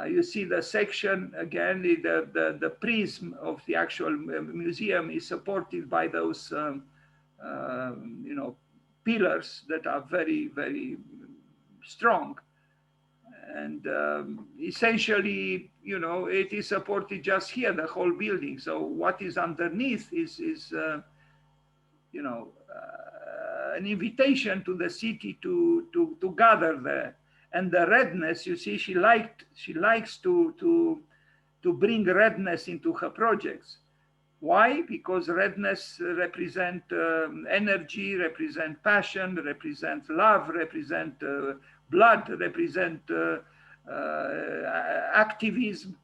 You see the section again, the prism of the actual museum is supported by those, you know, pillars that are very, very strong. And essentially, you know, it is supported just here, the whole building. So what is underneath is you know, an invitation to the city to gather there. And the redness, you see, she likes to bring redness into her projects. Why? Because redness represent energy, represent passion, represent love, represent blood, represent activism.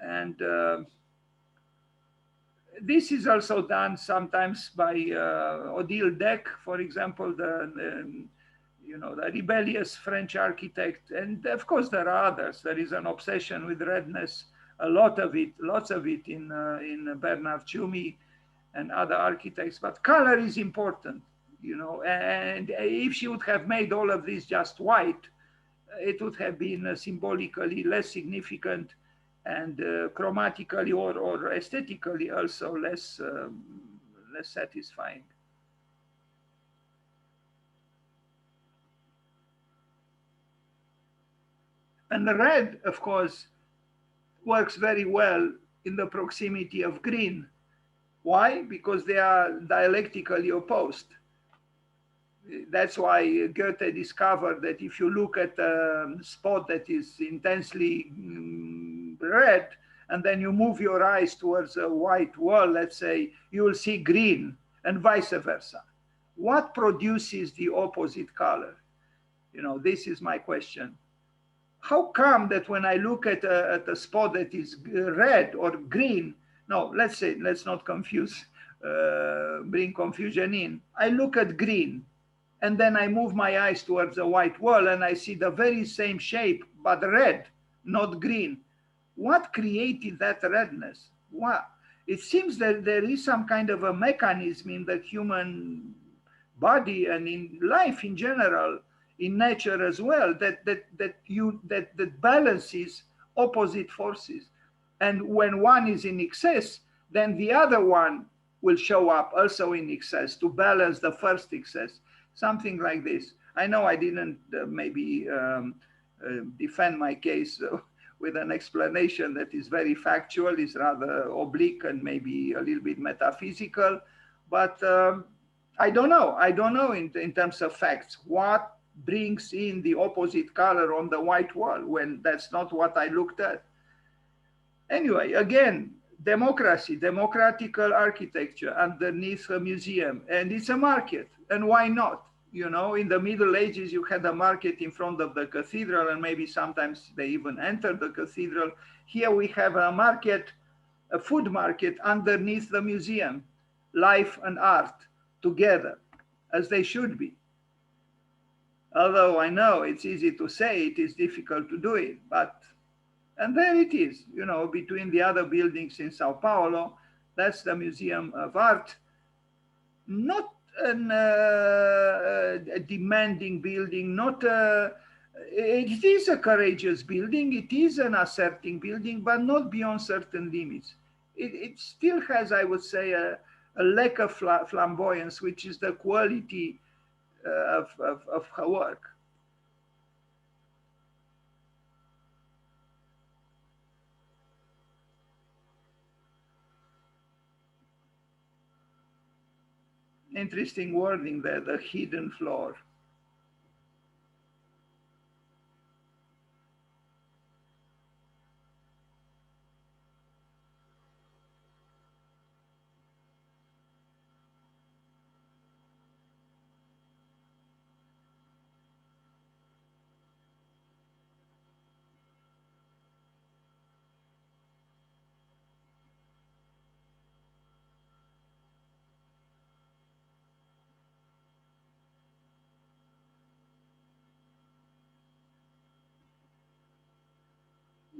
And this is also done sometimes by Odile Deck, for example, you know, the rebellious French architect. And of course, there are others. There is an obsession with redness, lots of it in Bernard Tschumi and other architects. But color is important, you know. And if she would have made all of this just white, it would have been symbolically less significant and chromatically or aesthetically also less satisfying. And the red, of course, works very well in the proximity of green. Why? Because they are dialectically opposed. That's why Goethe discovered that if you look at a spot that is intensely red, and then you move your eyes towards a white wall, let's say, you will see green, and vice versa. What produces the opposite color? You know, this is my question. How come that when I look at a spot that is red or green, no, let's not confuse, bring confusion in. I look at green, and then I move my eyes towards the white wall and I see the very same shape, but red, not green. What created that redness? What? It seems that there is some kind of a mechanism in the human body and in life in general, in nature as well, that balances opposite forces. And when one is in excess, then the other one will show up also in excess to balance the first excess, something like this. I know I didn't maybe defend my case with an explanation that is very factual, is rather oblique and maybe a little bit metaphysical, but I don't know. I don't know in terms of facts what brings in the opposite color on the white wall when that's not what I looked at. Anyway, again, democracy, democratical architecture underneath a museum, and it's a market, and why not? You know, in the Middle Ages, you had a market in front of the cathedral, and maybe sometimes they even entered the cathedral. Here we have a market, a food market underneath the museum, life and art together, as they should be. Although I know it's easy to say, it is difficult to do it, but and there it is, you know, between the other buildings in Sao Paulo. That's the Museum of Art. Not a demanding building, not it is a courageous building, it is an asserting building, but not beyond certain limits. It still has, I would say, a lack of flamboyance, which is the quality of her work. Interesting wording there, the hidden floor.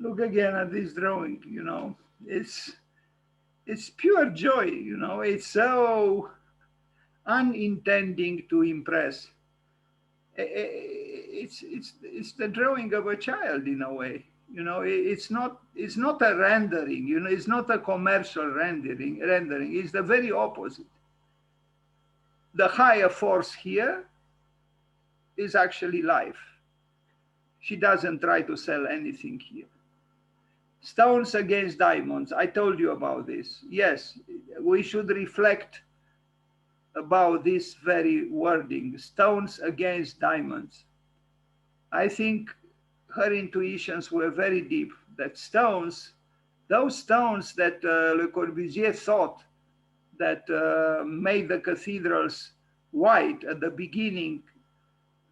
Look again at this drawing, you know, it's pure joy, you know, it's so unintending to impress. It's the drawing of a child in a way, you know. It's not a rendering, you know, it's not a commercial rendering. It's the very opposite. The higher force here is actually life. She doesn't try to sell anything here. Stones against diamonds. I told you about this. Yes, we should reflect about this very wording, stones against diamonds. I think her intuitions were very deep, that stones, those stones that Le Corbusier thought that made the cathedrals white at the beginning,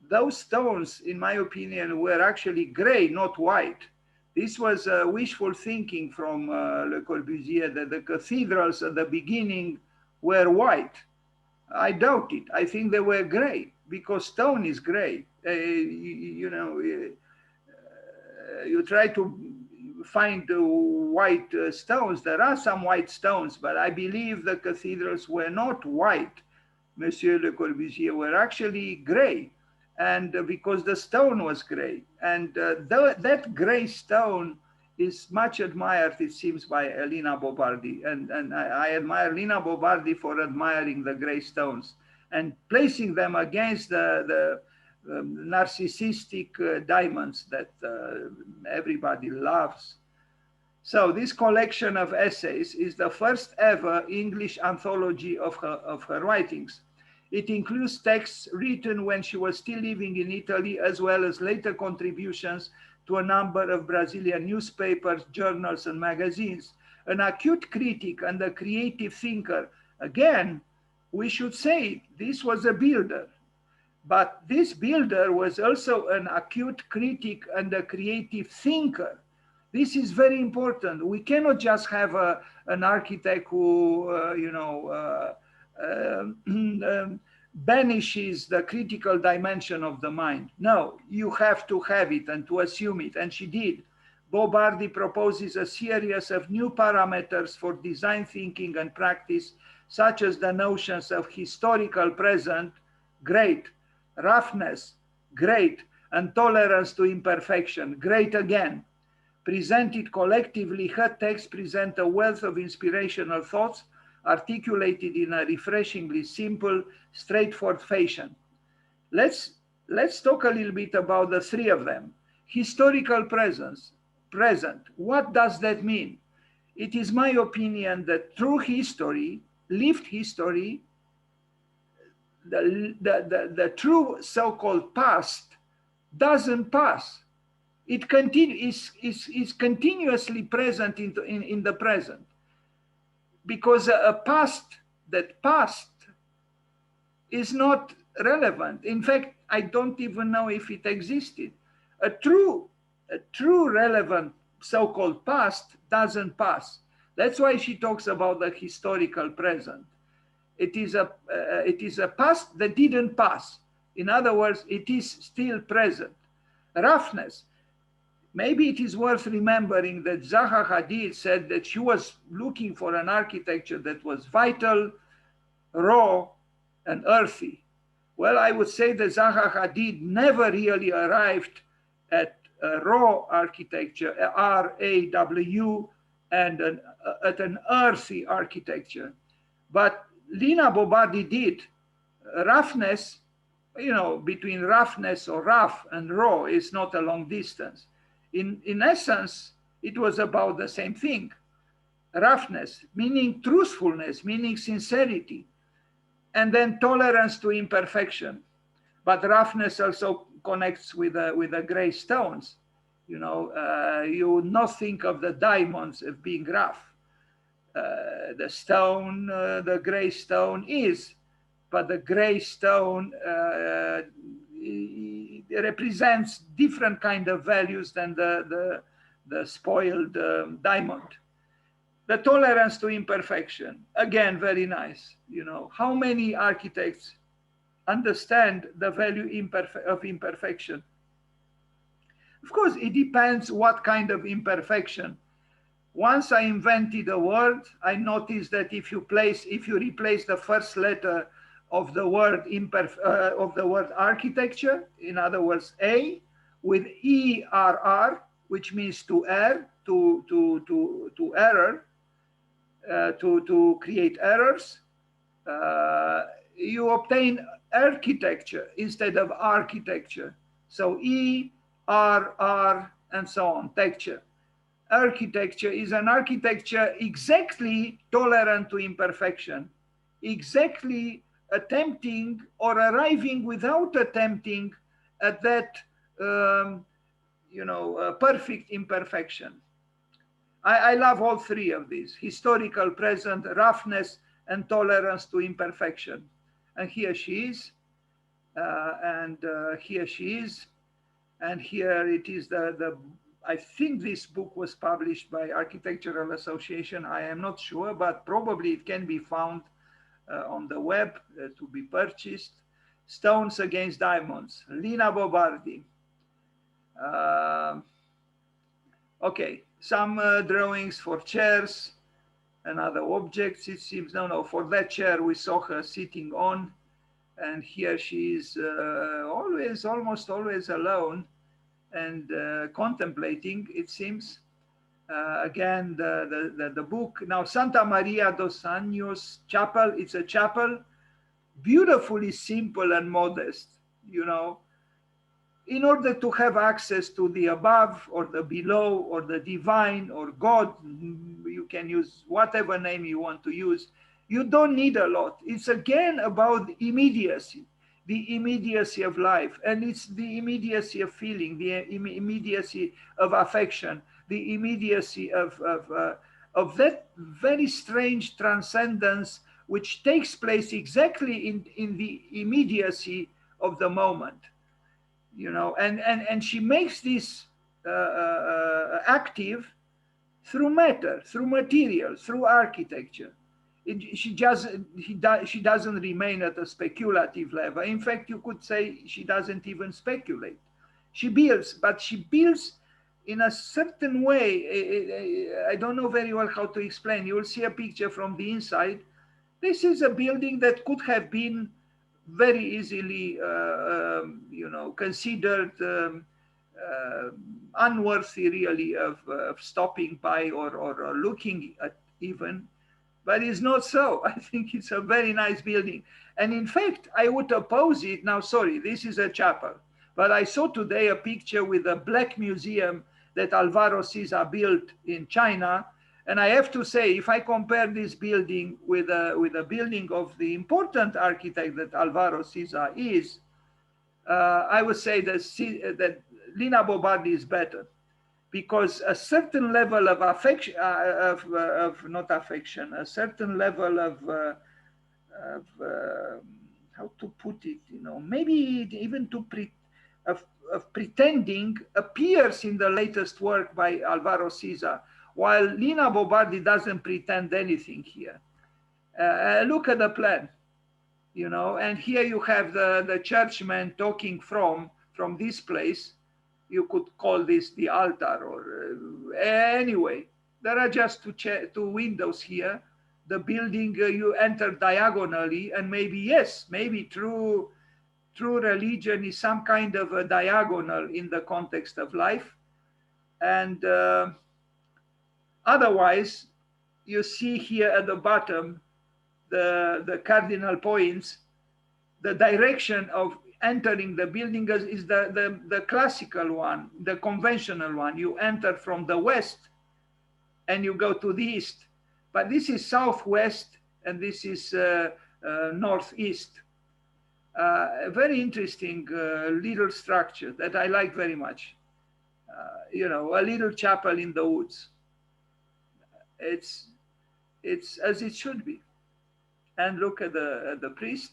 those stones, in my opinion, were actually gray, not white. This was wishful thinking from Le Corbusier, that the cathedrals at the beginning were white. I doubt it. I think they were gray, because stone is gray. You know, you try to find white stones. There are some white stones, but I believe the cathedrals were not white, Monsieur Le Corbusier, were actually gray. And because the stone was gray. And that gray stone is much admired, it seems, by Lina Bovardi. And I admire Lina Bovardi for admiring the gray stones and placing them against the narcissistic diamonds that everybody loves. So this collection of essays is the first ever English anthology of her writings. It includes texts written when she was still living in Italy, as well as later contributions to a number of Brazilian newspapers, journals, and magazines. An acute critic and a creative thinker. Again, we should say this was a builder, but this builder was also an acute critic and a creative thinker. This is very important. We cannot just have an architect who, banishes the critical dimension of the mind. No, you have to have it and to assume it, and she did. Bovardi proposes a series of new parameters for design thinking and practice, such as the notions of historical present, great, roughness, great, and tolerance to imperfection, great again. Presented collectively, her texts present a wealth of inspirational thoughts articulated in a refreshingly simple, straightforward fashion. Let's talk a little bit about the three of them. Historical present. What does that mean? It is my opinion that through history, lived history, the true so-called past doesn't pass. It is continuously present in the present. Because a past that passed is not relevant. In fact, I don't even know if it existed. A true relevant so-called past doesn't pass. That's why she talks about the historical present. It is a past that didn't pass. In other words, it is still present. Roughness. Maybe it is worth remembering that Zaha Hadid said that she was looking for an architecture that was vital, raw, and earthy. Well, I would say that Zaha Hadid never really arrived at a raw architecture, R-A-W, and at an earthy architecture. But Lina Bovardi did. Roughness, between roughness or rough and raw is not a long distance. In essence, it was about the same thing. Roughness, meaning truthfulness, meaning sincerity, and then tolerance to imperfection. But roughness also connects with the gray stones. You would not think of the diamonds as being rough. The stone, the gray stone is, but the gray stone represents different kind of values than the spoiled diamond. The tolerance to imperfection, again, very nice. How many architects understand the value of imperfection? Of course, it depends what kind of imperfection. Once I invented a word, I noticed that if you replace the first letter of the word architecture, in other words, A, with ERR, which means to err, to error, to create errors, you obtain architecture instead of architecture. So ERR and so on, texture. Architecture is an architecture exactly tolerant to imperfection, exactly attempting or arriving without attempting at that perfect imperfection. I love all three of these: historical present, roughness, and tolerance to imperfection. And here she is, and here she is, and here it is I think this book was published by Architectural Association. I am not sure, but probably it can be found on the web to be purchased. Stones Against Diamonds, Lina Bovardi. Okay, some drawings for chairs and other objects, it seems. No, for that chair we saw her sitting on, and here she is almost always alone and contemplating, it seems. Again, the book. Now, Santa Maria dos Anjos Chapel, it's a chapel, beautifully simple and modest, In order to have access to the above or the below or the divine or God, you can use whatever name you want to use. You don't need a lot. It's again about immediacy, the immediacy of life. And it's the immediacy of feeling, the immediacy of affection, the immediacy of that very strange transcendence which takes place exactly in the immediacy of the moment. And she makes this active through matter, through material, through architecture. She doesn't remain at a speculative level. In fact, you could say she doesn't even speculate. She builds, but she builds in a certain way. I don't know very well how to explain. You will see a picture from the inside. This is a building that could have been very easily, considered unworthy really of stopping by or looking at even, but it's not so. I think it's a very nice building. And in fact, I would oppose it. Now, sorry, this is a chapel, but I saw today a picture with a black museum that Alvaro Siza built in China. And I have to say, if I compare this building with a building of the important architect that Alvaro Siza is, I would say that Lina Bovardi is better, because a certain level of affection, of not affection, a certain level of how to put it, maybe even of pretending appears in the latest work by Alvaro Siza, while Lina Bovardi doesn't pretend anything here. Look at the plan, and here you have the churchman talking from this place. You could call this the altar, or anyway, there are just two windows here. The building, you enter diagonally, and maybe true religion is some kind of a diagonal in the context of life. And otherwise, you see here at the bottom the cardinal points. The direction of entering the building is the classical one, the conventional one. You enter from the west and you go to the east. But this is southwest and this is northeast. A very interesting little structure that I like very much. A little chapel in the woods. It's as it should be. And look at the priest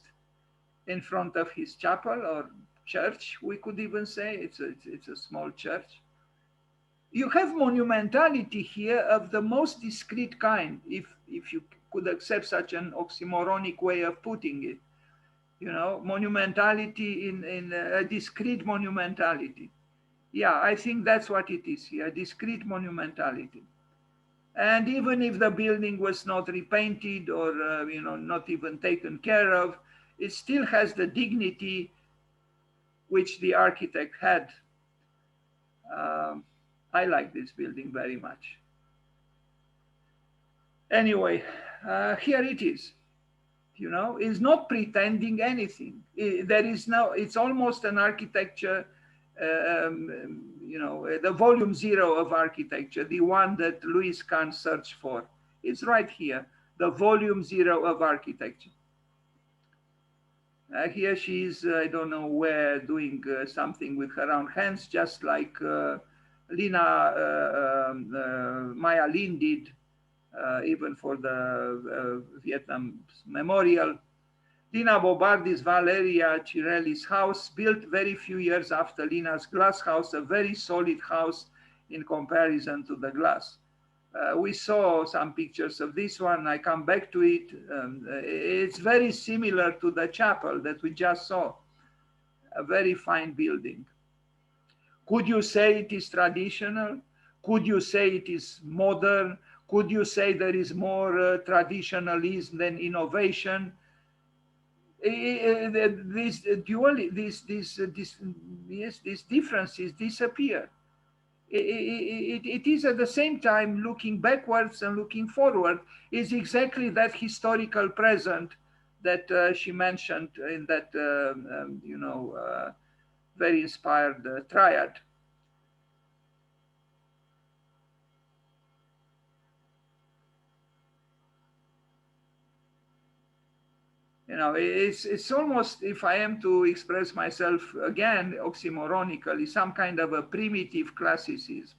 in front of his chapel or church, we could even say. It's a small church. You have monumentality here of the most discreet kind, if you could accept such an oxymoronic way of putting it. Monumentality in a discrete monumentality. Yeah, I think that's what it is here, discrete monumentality. And even if the building was not repainted or not even taken care of, it still has the dignity which the architect had. I like this building very much. Anyway, here it is. Is not pretending anything. It's almost an architecture, the volume 0 of architecture, the one that Louis Kahn searched for. It's right here, the volume 0 of architecture. Here she is, I don't know where, doing something with her own hands, just like Maya Lin did, even for the Vietnam Memorial. Lina Bovardi's Valeria Cirelli's house, built very few years after Lina's glass house, a very solid house in comparison to the glass. We saw some pictures of this one. I come back to it. It's very similar to the chapel that we just saw. A very fine building. Could you say it is traditional? Could you say it is modern? Could you say there is more traditionalism than innovation? These differences disappear. It is at the same time looking backwards and looking forward, is exactly that historical present that she mentioned in that very inspired triad. It's almost, if I am to express myself again oxymoronically, some kind of a primitive classicism.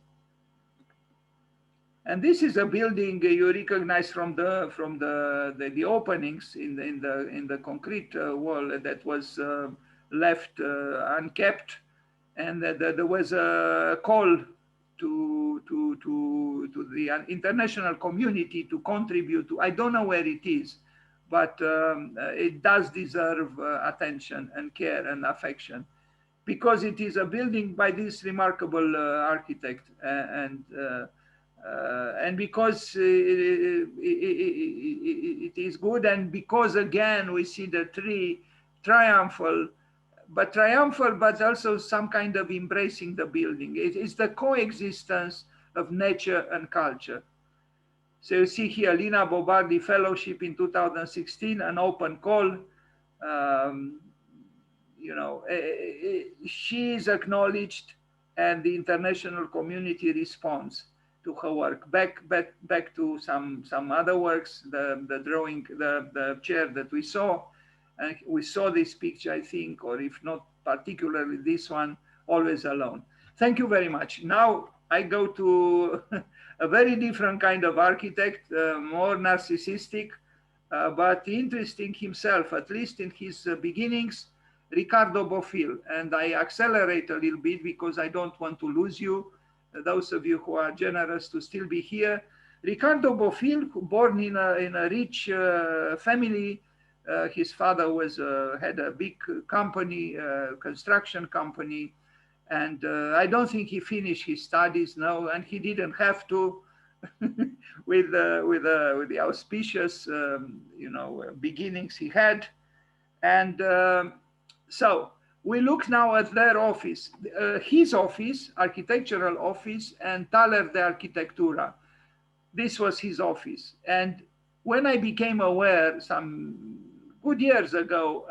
And this is a building you recognize from the openings in the concrete wall that was left unkept, and there was a call to the international community to contribute to. I don't know where it is, but it does deserve attention and care and affection, because it is a building by this remarkable architect, and because it is good, and because again we see the triumphal but triumphal, but also some kind of embracing the building. It's the coexistence of nature and culture. So you see here, Lina Bovardi Fellowship in 2016, an open call. Um, she is acknowledged, and the international community responds to her work. Back to some other works, the drawing, the chair that we saw, and we saw this picture, I think, or if not particularly this one, Always Alone. Thank you very much. Now I go to a very different kind of architect, more narcissistic, but interesting himself, at least in his beginnings, Ricardo Bofill. And I accelerate a little bit because I don't want to lose you, those of you who are generous to still be here. Ricardo Bofill, born in a rich family. His father had a big company, construction company, and I don't think he finished his studies, no, and he didn't have to. with the auspicious beginnings he had, and so we look now at their office, his office, architectural office, and Taller de Arquitectura. This was his office, and when I became aware some good years ago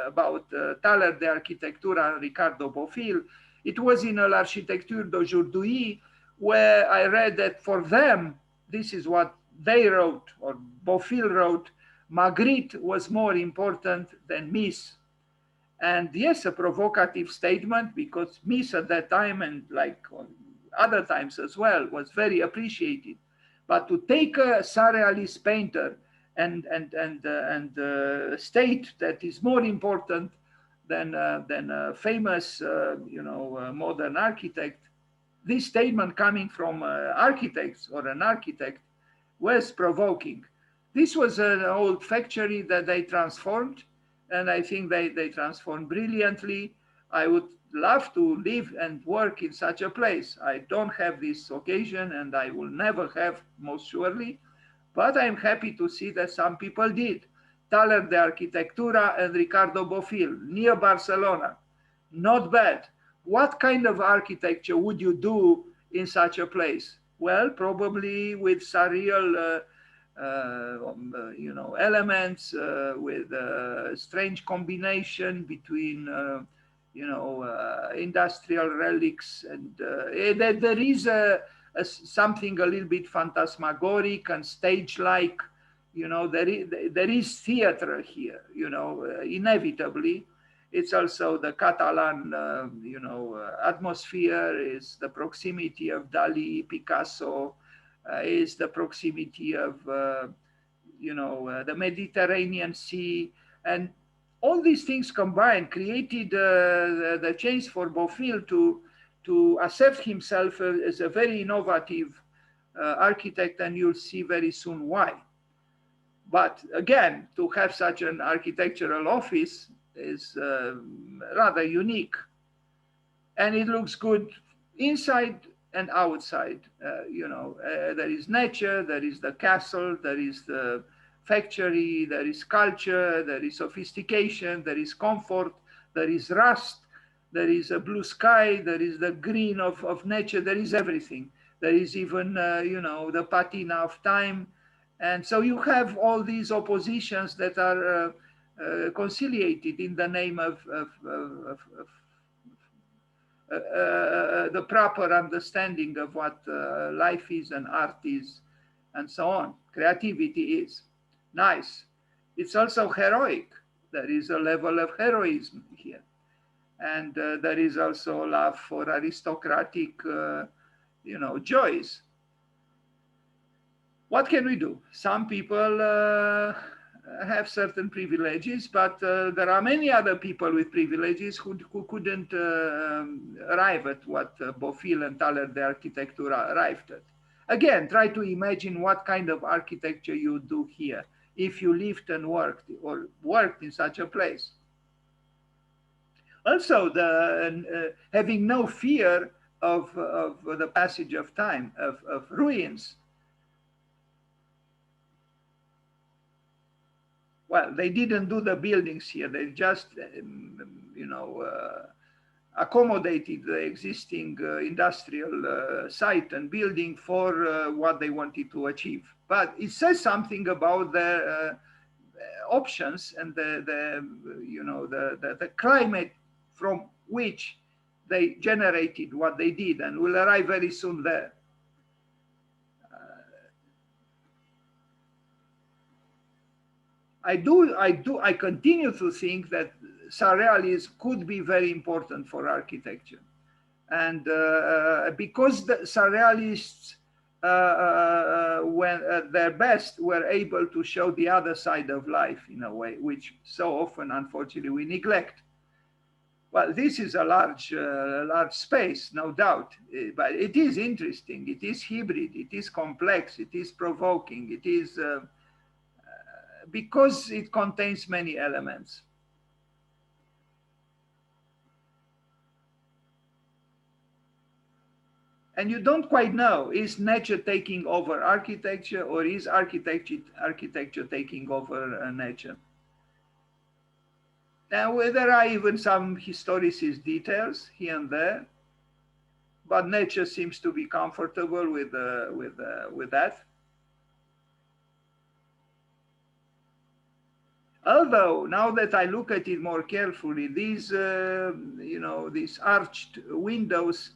about Taller de Arquitectura Ricardo Bofill, it was in l'Architecture d'aujourd'hui, where I read that for them, this is what they wrote, or Bofill wrote, Magritte was more important than Miss. And yes, a provocative statement, because Miss at that time, and like other times as well, was very appreciated. But to take a surrealist painter and state that is more important than a famous, modern architect, this statement coming from architects or an architect was provoking. This was an old factory that they transformed, and I think they transformed brilliantly. I would love to live and work in such a place. I don't have this occasion, and I will never have, most surely, but I'm happy to see that some people did. Taller de Arquitectura and Ricardo Bofill, near Barcelona. Not bad. What kind of architecture would you do in such a place? Well, probably with surreal, elements, with a strange combination between, industrial relics, and there is something a little bit phantasmagoric and stage-like. There is theater here. Inevitably. It's also the Catalan, atmosphere, is the proximity of Dali, Picasso, is the proximity of, the Mediterranean Sea. And all these things combined created the chance for Bofill to accept himself as a very innovative architect, and you'll see very soon why. But again, to have such an architectural office is rather unique, and it looks good inside and outside. There is nature, there is the castle, there is the factory, there is culture, there is sophistication, there is comfort, there is rust, there is a blue sky, there is the green of nature, there is everything. There is even, the patina of time. And so you have all these oppositions that are conciliated in the name of the proper understanding of what life is and art is, and so on. Creativity is nice. It's also heroic. There is a level of heroism here. And there is also love for aristocratic, joys. What can we do? Some people have certain privileges, but there are many other people with privileges who couldn't arrive at what Bofill and Taller de Arquitectura arrived at. Again, try to imagine what kind of architecture you do here if you lived and worked or worked in such a place. Also, having no fear of the passage of time, of ruins. well, they didn't do the buildings here. They just, accommodated the existing industrial site and building for what they wanted to achieve. But it says something about the options and the climate from which they generated what they did, and we'll arrive very soon there. I continue to think that surrealism could be very important for architecture. And because the surrealists, when at their best, were able to show the other side of life in a way, which so often, unfortunately, we neglect. Well, this is a large space, no doubt, but it is interesting. It is hybrid. It is complex. It is provoking. It is because it contains many elements. And you don't quite know, is nature taking over architecture, or is architecture taking over nature? Now, there are even some historicist details here and there, but nature seems to be comfortable with that. Although, now that I look at it more carefully, these, these arched windows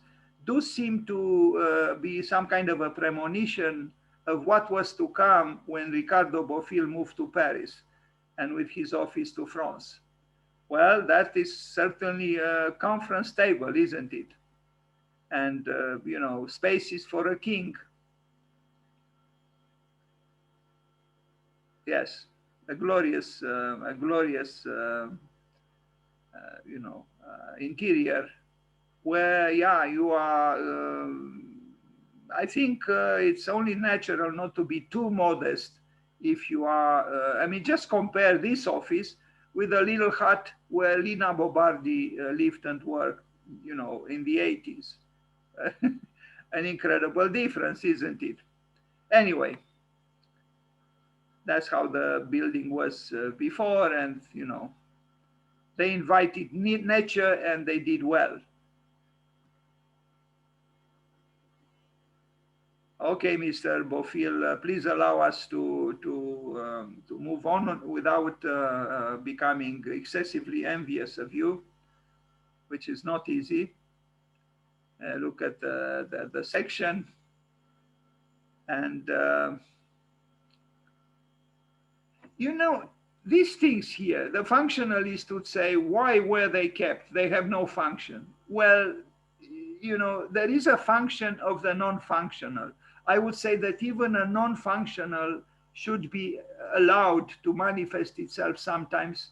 do seem to be some kind of a premonition of what was to come when Ricardo Bofill moved to Paris and with his office to France. Well, that is certainly a conference table, isn't it? And, spaces for a king. Yes, a glorious interior where, yeah, you are, I think it's only natural not to be too modest if you are, just compare this office with a little hut where Lina Bovardi lived and worked, in the 80s. An incredible difference, isn't it? Anyway, that's how the building was before, and, they invited nature and they did well. Okay, Mr. Bofill, please allow us to move on without becoming excessively envious of you, which is not easy. Look at the section. And, these things here, the functionalists would say, why were they kept? They have no function. Well, there is a function of the non-functional. I would say that even a non-functional should be allowed to manifest itself sometimes,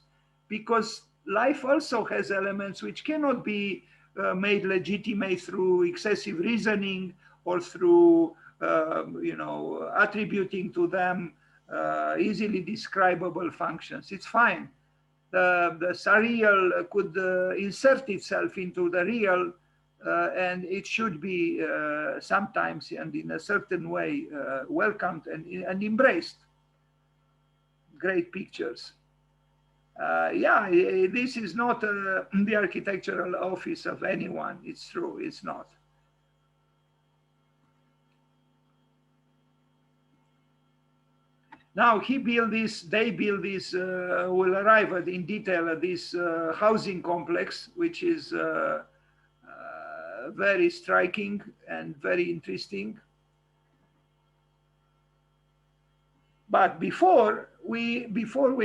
because life also has elements which cannot be made legitimate through excessive reasoning or through, attributing to them easily describable functions. It's fine. The surreal could insert itself into the real, and it should be sometimes and in a certain way welcomed and embraced. Great pictures. This is not the architectural office of anyone. It's true, it's not. Now they build this, will arrive in detail at this housing complex, which is very striking and very interesting. But before we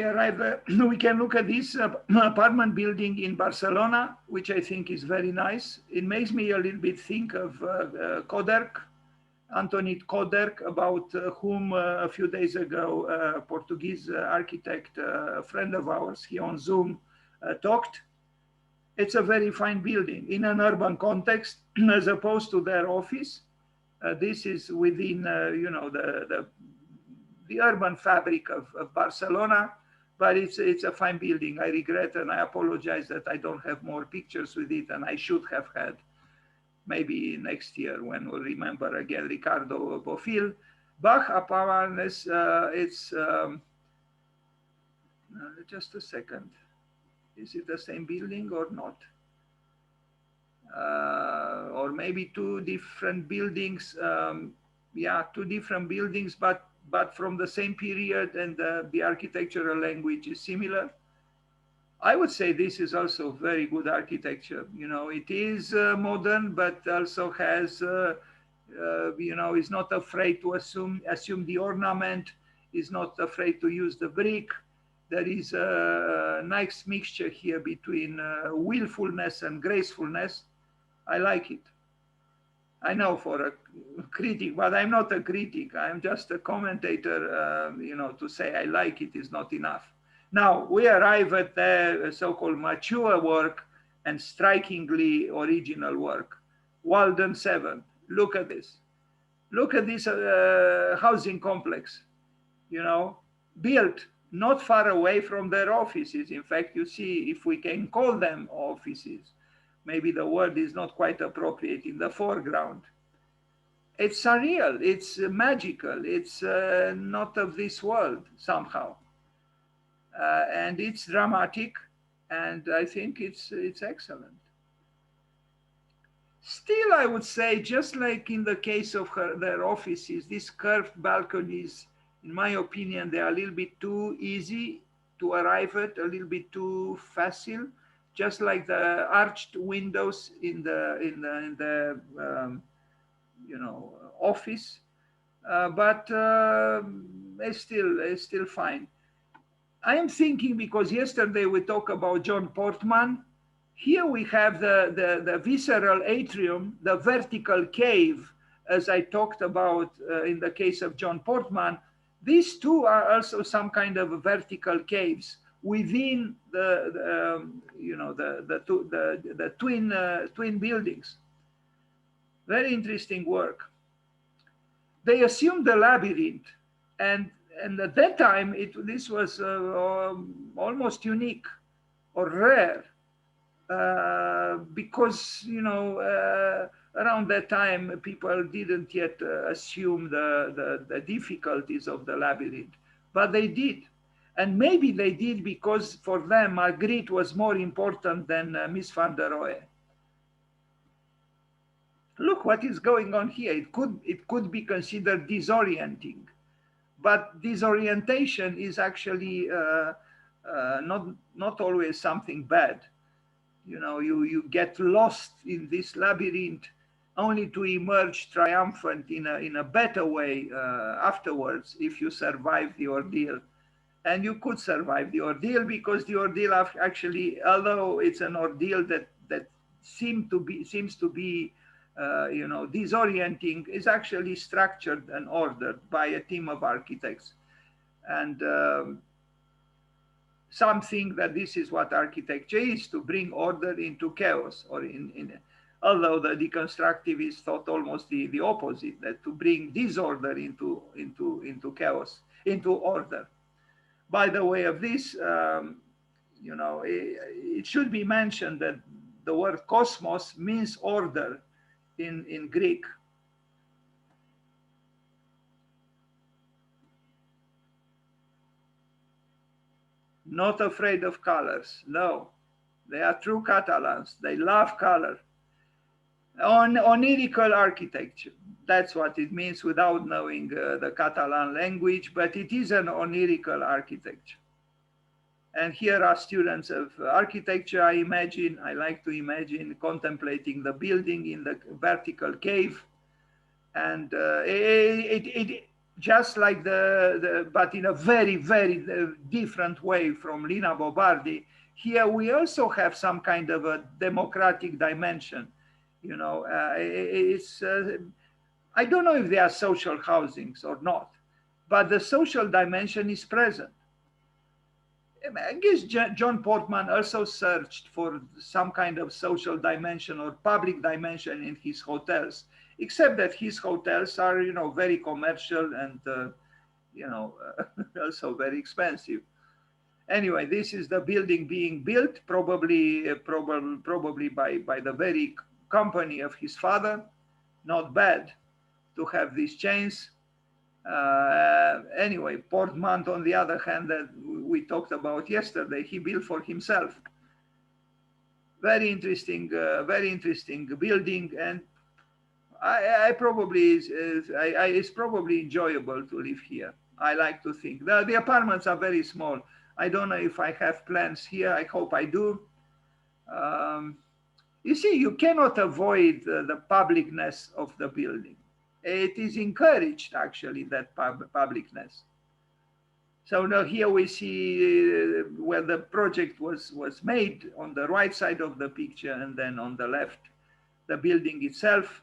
arrive, we can look at this apartment building in Barcelona, which I think is very nice. It makes me a little bit think of Coderch, Antoni Coderch, about whom a few days ago, a Portuguese architect, a friend of ours here on Zoom, talked. It's a very fine building in an urban context, as opposed to their office. This is within, the urban fabric of Barcelona, but it's a fine building. I regret and I apologize that I don't have more pictures with it, and I should have had. Maybe next year when we'll remember again Ricardo Bofill. Bach Apartments, it's Just a second. Is it the same building or not? Or maybe two different buildings. Yeah, two different buildings, but from the same period, and the architectural language is similar. I would say this is also very good architecture. You know, it is modern, but also has, you know, is not afraid to assume the ornament, is not afraid to use the brick. There is a nice mixture here between willfulness and gracefulness. I like it. I know for a critic, but I'm not a critic. I'm just a commentator. You know, to say I like it is not enough. Now we arrive at the so-called mature work and strikingly original work. Walden 7. Look at this. Look at this housing complex. You know, built not far away from their offices. In fact, you see, if we can call them offices, maybe the word is not quite appropriate, in the foreground. It's surreal, it's magical, it's not of this world somehow. And it's dramatic, and I think it's excellent. Still, I would say, just like in the case of their offices, these curved balconies, in my opinion, they are a little bit too easy to arrive at, a little bit too facile. Just like the arched windows in the you know, office, but it's still fine. I am thinking, because yesterday we talked about John Portman. Here we have the visceral atrium, the vertical cave, as I talked about in the case of John Portman. These two are also some kind of vertical caves within you know, the twin buildings. Very interesting work. They assumed the labyrinth, and at that time this was almost unique or rare, because, you know, around that time people didn't yet assume the difficulties of the labyrinth, but they did. And maybe they did because for them Marguerite was more important than Miss van der Rohe. Look what is going on here. It could be considered disorienting, but disorientation is actually not always something bad. You know, you get lost in this labyrinth only to emerge triumphant in a better way afterwards, if you survive the ordeal. And you could survive the ordeal, because the ordeal actually, although it's an ordeal that seems to be you know, disorienting, is actually structured and ordered by a team of architects. And some think that this is what architecture is, to bring order into chaos, or although the deconstructivists thought almost the opposite, that to bring disorder into chaos, into order. By the way of this, you know, it should be mentioned that the word cosmos means order in Greek. Not afraid of colors. No, they are true Catalans. They love color. Onirical architecture. That's what it means without knowing the Catalan language, but it is an onirical architecture. And here are students of architecture. I like to imagine contemplating the building in the vertical cave. And it just like but in a very, very different way from Lina Bovardi, here we also have some kind of a democratic dimension. You know, I don't know if they are social housings or not, but the social dimension is present. I guess John Portman also searched for some kind of social dimension or public dimension in his hotels, except that his hotels are, you know, very commercial and, you know, also very expensive. Anyway, this is the building being built, probably by the very company of his father. Not bad to have these chains. Anyway, Portman, on the other hand, that we talked about yesterday, he built for himself. Very interesting building, and I probably it's probably enjoyable to live here. I like to think the apartments are very small. I don't know if I have plans here. I hope I do. Um, you see, you cannot avoid the publicness of the building. It is encouraged actually, that publicness. So now here we see where the project was made on the right side of the picture, and then on the left, the building itself.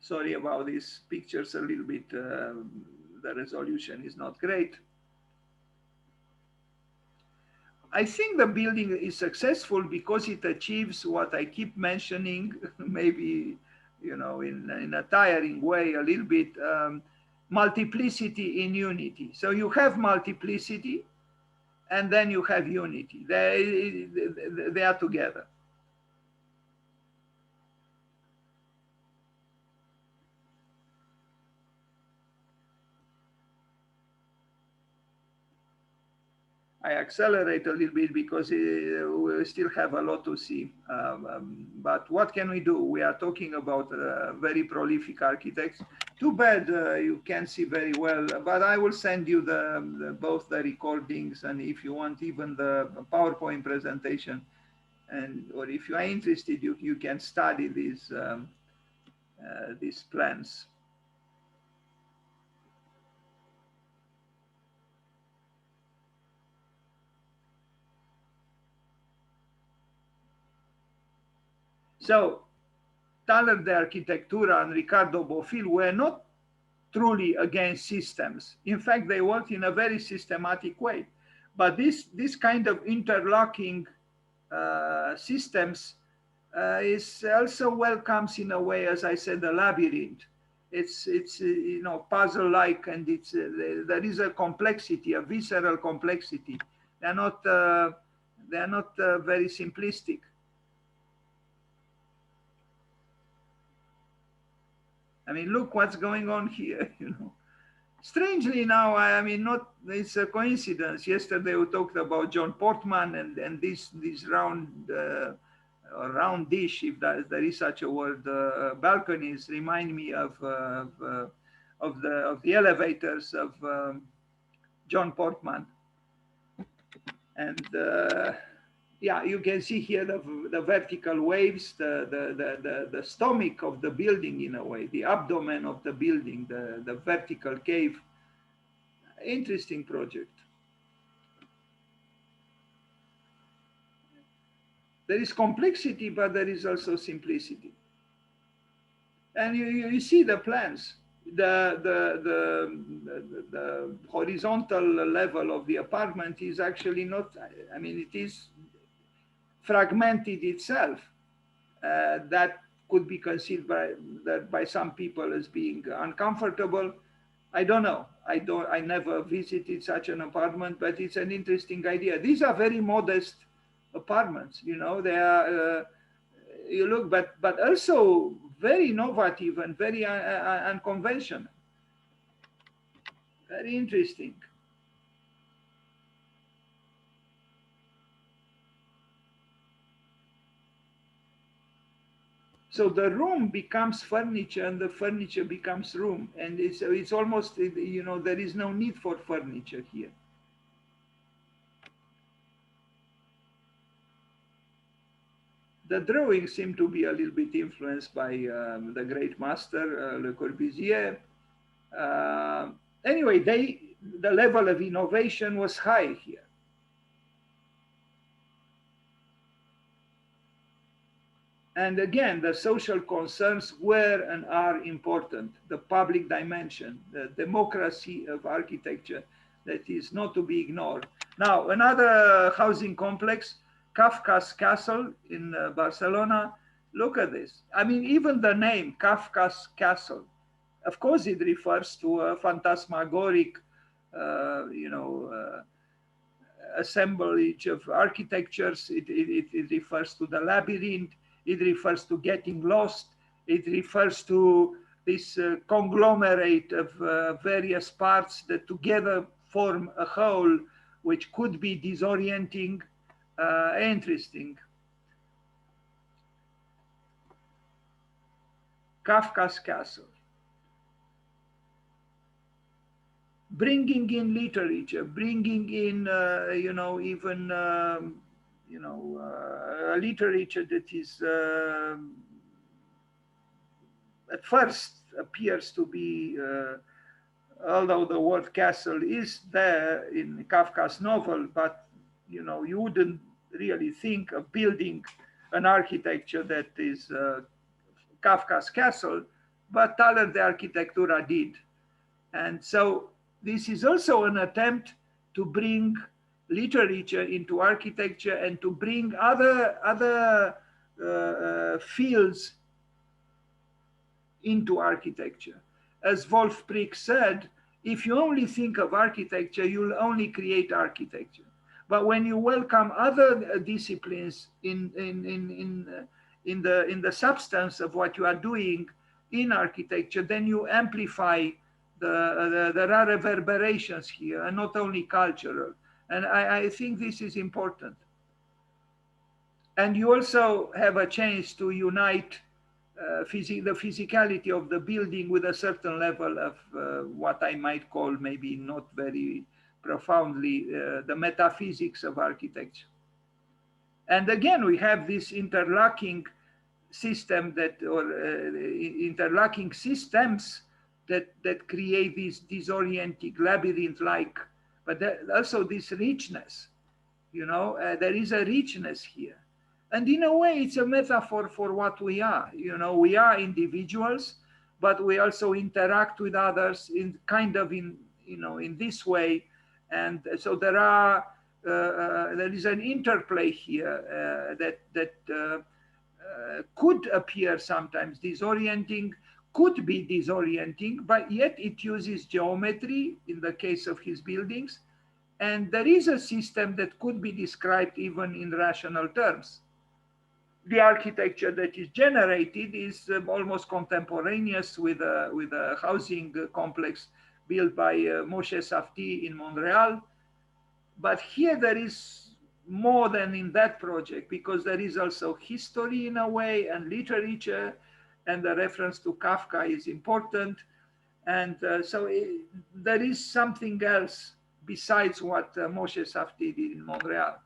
Sorry about these pictures a little bit, the resolution is not great. I think the building is successful because it achieves what I keep mentioning, maybe, in a tiring way a little bit, multiplicity in unity. So you have multiplicity and then you have unity. They are together. I accelerate a little bit because we still have a lot to see. But what can we do? We are talking about very prolific architects. Too bad you can't see very well, but I will send you both the recordings, and if you want even the PowerPoint presentation, or if you are interested, you can study these plans. So, Thaler de Arquitectura and Ricardo Bofill were not truly against systems. In fact, they worked in a very systematic way. But this kind of interlocking systems is also welcomes in a way, as I said, a labyrinth. It's puzzle-like, and there is a complexity, a visceral complexity. They're not very simplistic. I mean, look what's going on here, Strangely now, it's a coincidence. Yesterday we talked about John Portman and this round dish, if there is such a word, balconies remind me of the elevators of John Portman. And yeah, you can see here the vertical waves, the stomach of the building in a way, the abdomen of the building, the vertical cave. Interesting project. There is complexity, but there is also simplicity. And you see the plans. The horizontal level of the apartment is actually not, it is fragmented itself. That could be considered by some people as being uncomfortable. I don't know. I never visited such an apartment, but it's an interesting idea. These are very modest apartments. They are. You look, but also very innovative and very unconventional. Very interesting. So the room becomes furniture, and the furniture becomes room, and it's almost, there is no need for furniture here. The drawings seem to be a little bit influenced by the great master, Le Corbusier. Anyway, the level of innovation was high here. And again, the social concerns were and are important. The public dimension, the democracy of architecture, that is not to be ignored. Now, another housing complex, Kafka's Castle in Barcelona. Look at this. Even the name, Kafka's Castle, of course, it refers to a phantasmagoric, assemblage of architectures. It refers to the labyrinth. It refers to getting lost. It refers to this conglomerate of various parts that together form a whole, which could be disorienting, interesting. Kafka's Castle. Bringing in literature, bringing in, even, literature that is at first appears to be, although the word castle is there in Kafka's novel, but you wouldn't really think of building an architecture that is Kafka's castle, but Thaler de Architectura did. And so this is also an attempt to bring literature into architecture and to bring other fields into architecture. As Wolf Prick said, if you only think of architecture, you'll only create architecture. But when you welcome other disciplines in the substance of what you are doing in architecture, then you amplify the reverberations here, and not only cultural. And I think this is important. And you also have a chance to unite the physicality of the building with a certain level of what I might call, maybe not very profoundly, the metaphysics of architecture. And again, we have this interlocking system interlocking systems that create this disorienting labyrinth-like, but also this richness. There is a richness here. And in a way, it's a metaphor for what we are. We are individuals, but we also interact with others in this way. And so there is an interplay here that could appear sometimes disorienting, could be disorienting, but yet it uses geometry in the case of his buildings. And there is a system that could be described even in rational terms. The architecture that is generated is almost contemporaneous with a housing complex built by Moshe Safdie in Montreal. But here there is more than in that project, because there is also history in a way, and literature, and the reference to Kafka is important. And there is something else besides what Moshe Safdie did in Montreal.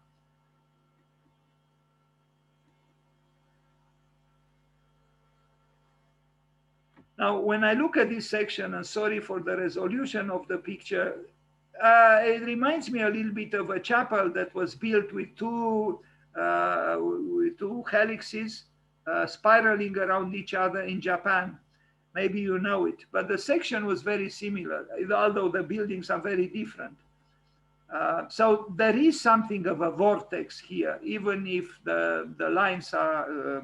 Now, when I look at this section, and sorry for the resolution of the picture, it reminds me a little bit of a chapel that was built with two helixes spiraling around each other in Japan. Maybe you know it, but the section was very similar, although the buildings are very different. So there is something of a vortex here, even if the lines are,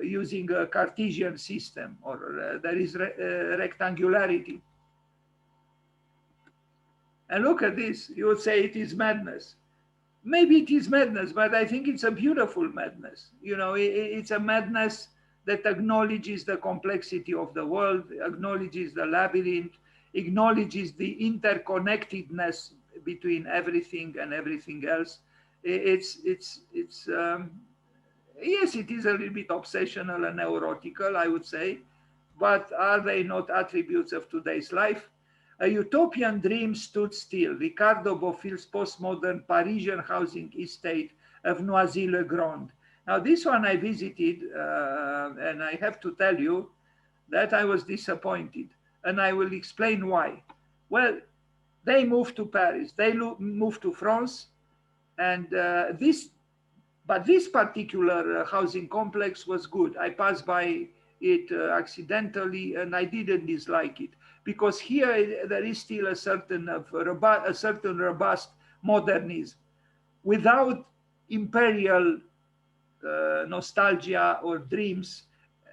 using a Cartesian system, or there is rectangularity. And look at this, you would say it is madness. Maybe it is madness, but I think it's a beautiful madness. It's a madness that acknowledges the complexity of the world, acknowledges the labyrinth, acknowledges the interconnectedness between everything and everything else. Yes, it is a little bit obsessional and neurotical, I would say, but are they not attributes of today's life? A utopian dream stood still. Ricardo Bofill's postmodern Parisian housing estate of Noisy-le-Grand. Now, this one I visited, and I have to tell you that I was disappointed, and I will explain why. Well, they moved to Paris, they moved to France, and this particular housing complex was good. I passed by it accidentally, and I didn't dislike it, because here there is still a certain robust modernism without imperial nostalgia or dreams,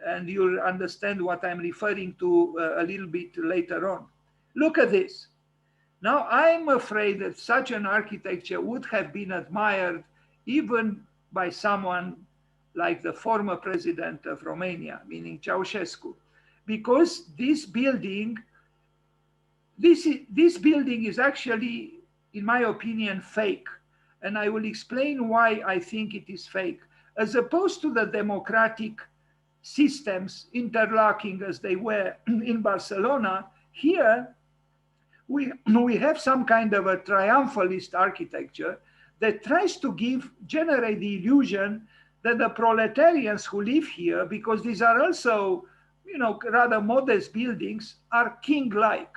and you'll understand what I'm referring to a little bit later on. Look at this. Now, I'm afraid that such an architecture would have been admired even by someone like the former president of Romania, meaning Ceausescu. because this building is actually, in my opinion, fake. And I will explain why I think it is fake. As opposed to the democratic systems interlocking as they were in Barcelona, here we have some kind of a triumphalist architecture that tries to generate the illusion that the proletarians who live here, because these are also, rather modest buildings, are king-like.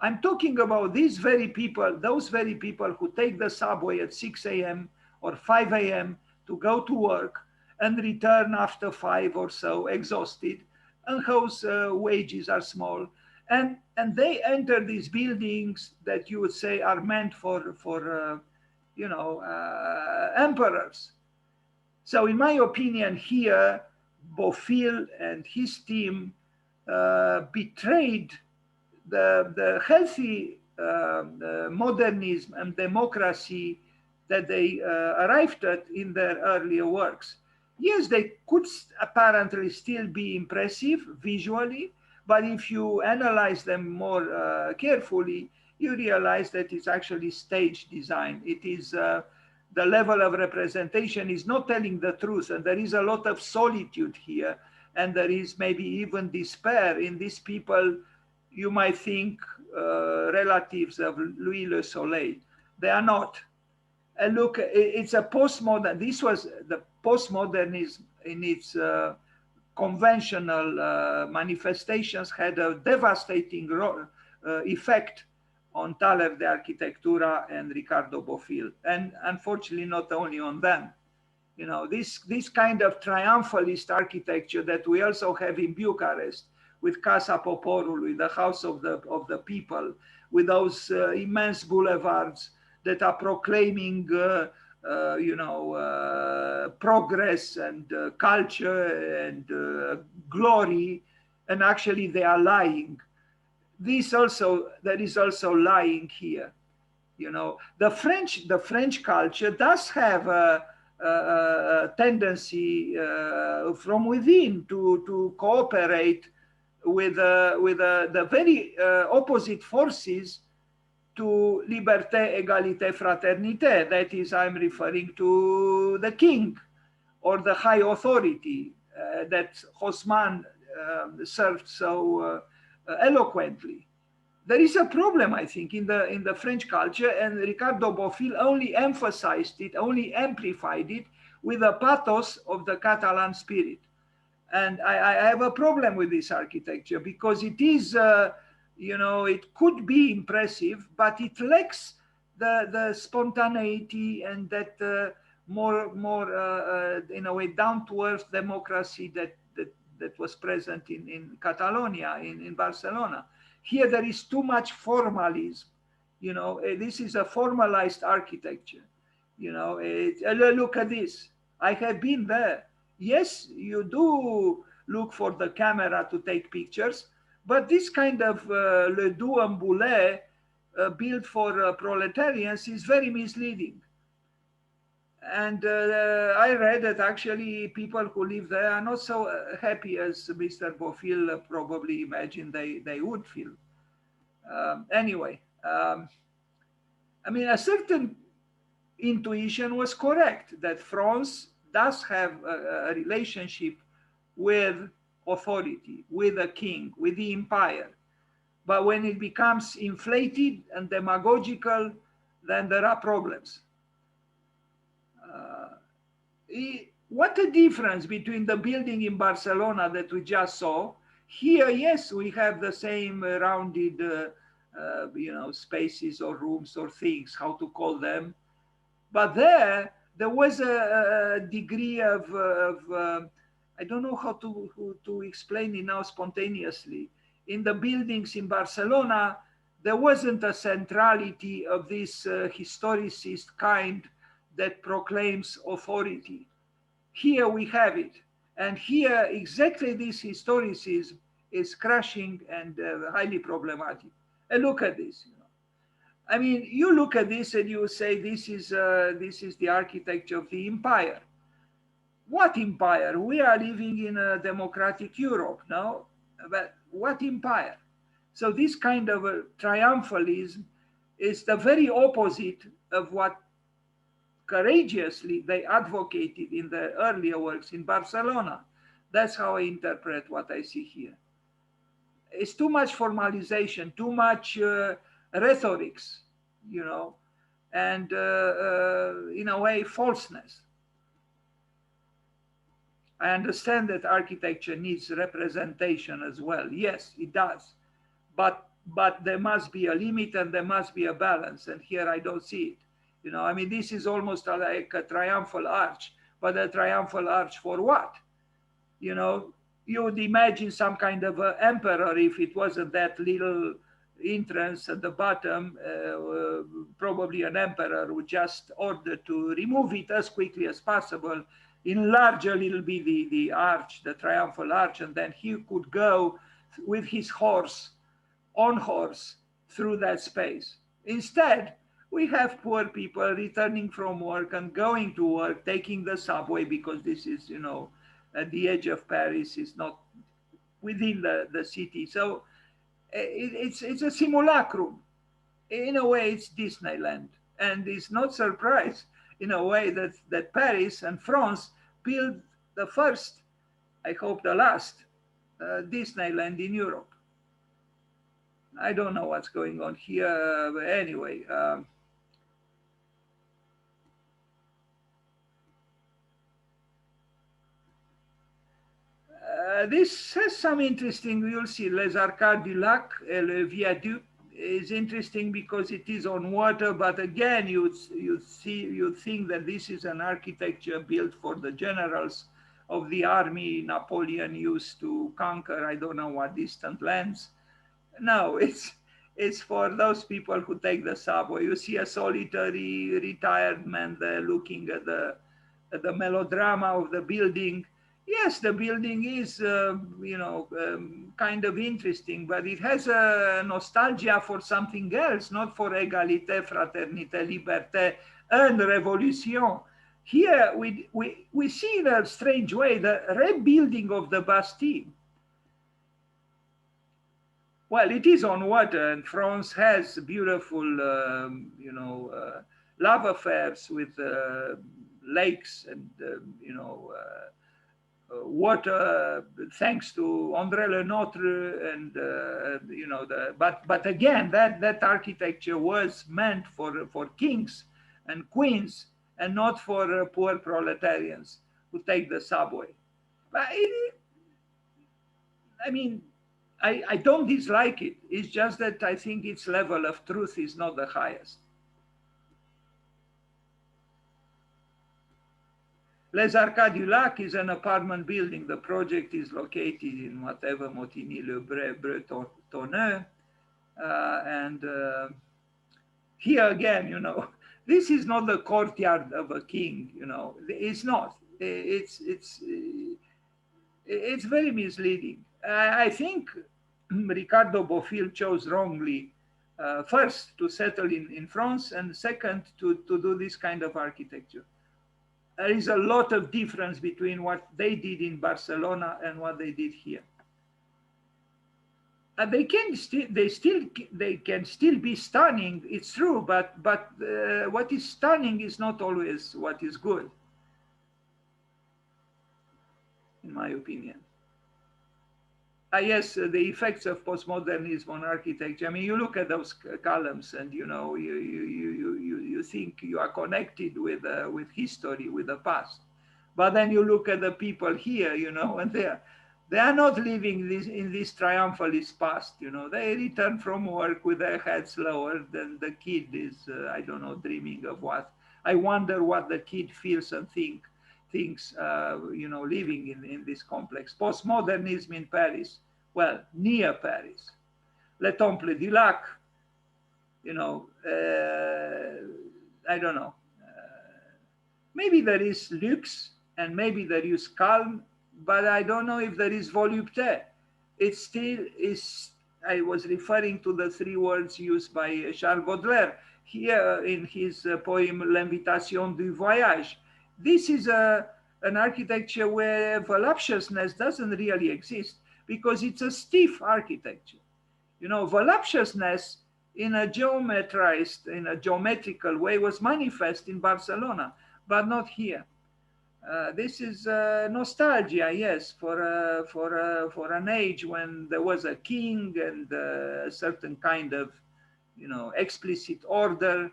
I'm talking about these very people, those very people who take the subway at 6 a.m. or 5 a.m. to go to work and return after 5 or so, exhausted, and whose wages are small. And they enter these buildings that you would say are meant for emperors. So in my opinion, here, Bofill and his team betrayed the healthy modernism and democracy that they arrived at in their earlier works. Yes, they could apparently still be impressive visually, but if you analyze them more carefully, you realize that it's actually stage design. It is the level of representation is not telling the truth, and there is a lot of solitude here, and there is maybe even despair in these people. You might think relatives of Louis Le Soleil. They are not. And look, it's a postmodern. This was the postmodernism in its conventional manifestations had a devastating effect on Thaler de Arquitectura and Ricardo Bofill, and unfortunately not only on them. This kind of triumphalist architecture that we also have in Bucharest with Casa Poporului, the house of the people, with those immense boulevards that are proclaiming progress and culture and glory, and actually they are lying. There is also lying here. The French culture does have a tendency from within to cooperate with the very opposite forces to liberté, égalité, fraternité. That is, I'm referring to the king or the high authority that Haussmann served so eloquently. There is a problem, I think, in the French culture, and Ricardo Bofill only emphasized it, only amplified it with the pathos of the Catalan spirit. And I have a problem with this architecture because it is, it could be impressive, but it lacks the spontaneity and that more in a way down to earth democracy that was present in Catalonia, in Barcelona. Here there is too much formalism. This is a formalized architecture. Look at this. I have been there. Yes, you do look for the camera to take pictures, but this kind of le doux ambulé built for proletarians is very misleading. And I read that actually people who live there are not so happy as Mr. Bofill probably imagined they would feel. Anyway, I mean, a certain intuition was correct that France does have a relationship with authority, with a king, with the empire. But when it becomes inflated and demagogical, then there are problems. What a difference between the building in Barcelona that we just saw. Here, yes, we have the same rounded, spaces or rooms or things, how to call them. But there was a degree of I don't know how to explain it now spontaneously. In the buildings in Barcelona, there wasn't a centrality of this historicist kind that proclaims authority. Here we have it. And here, exactly this historicism is crashing and highly problematic. And look at this. I mean, you look at this and you say this is the architecture of the empire. What empire? We are living in a democratic Europe now. But what empire? So this kind of a triumphalism is the very opposite of what courageously they advocated in their earlier works in Barcelona. That's how I interpret what I see here. It's too much formalization, too much rhetorics, you know, and in a way, falseness. I understand that architecture needs representation as well. Yes, it does. But there must be a limit and there must be a balance. And here I don't see it. You know, I mean, this is almost like a triumphal arch, but a triumphal arch for what? You know, you would imagine some kind of emperor if it wasn't that little entrance at the bottom, probably an emperor would just order to remove it as quickly as possible, enlarge a little bit the arch, the triumphal arch, and then he could go with his horse, on horse, through that space. Instead, we have poor people returning from work and going to work, taking the subway because this is, you know, at the edge of Paris, is not within the city. So it's a simulacrum. In a way, it's Disneyland. And it's not surprise in a way that Paris and France built the first, I hope the last, Disneyland in Europe. I don't know what's going on here, but anyway. This has some interesting, you'll see, Les Arcades du Lac, Le Viaduc is interesting because it is on water, but again, you think that this is an architecture built for the generals of the army Napoleon used to conquer, I don't know what distant lands. No, it's for those people who take the subway. You see a solitary retired man there looking at the melodrama of the building. Yes, the building is, kind of interesting, but it has a nostalgia for something else, not for égalité, fraternité, liberté, and révolution. Here we see in a strange way the rebuilding of the Bastille. Well, it is on water, and France has beautiful, love affairs with lakes and, water, thanks to André Le Nôtre, and but again, that architecture was meant for kings and queens, and not for poor proletarians who take the subway. But I mean, I don't dislike it. It's just that I think its level of truth is not the highest. Les Arcades du Lac is an apartment building. The project is located in whatever Montigny-le-Bretonneux. And here again, this is not the courtyard of a king, it's not. It's very misleading. I think Ricardo Bofill chose wrongly, first to settle in France, and second to do this kind of architecture. There is a lot of difference between what they did in Barcelona and what they did here. And they can still be stunning. It's true, but what is stunning is not always what is good, in my opinion. Yes, the effects of postmodernism on architecture. I mean, you look at those columns, and you think you are connected with history, with the past. But then you look at the people here, and they are not living in this triumphalist past. They return from work with their heads lowered, and the kid is, I don't know, dreaming of what. I wonder what the kid feels and thinks, living in this complex. Postmodernism in Paris, well, near Paris. Le Temple du Lac, I don't know. Maybe there is luxe and maybe there is calm, but I don't know if there is volupté. It still is, I was referring to the three words used by Charles Baudelaire here in his poem L'Invitation du Voyage. This is an architecture where voluptuousness doesn't really exist, because it's a stiff architecture. You know, voluptuousness in a geometrized, in a geometrical way was manifest in Barcelona, but not here. This is nostalgia, yes, for an age when there was a king and a certain kind of, you know, explicit order.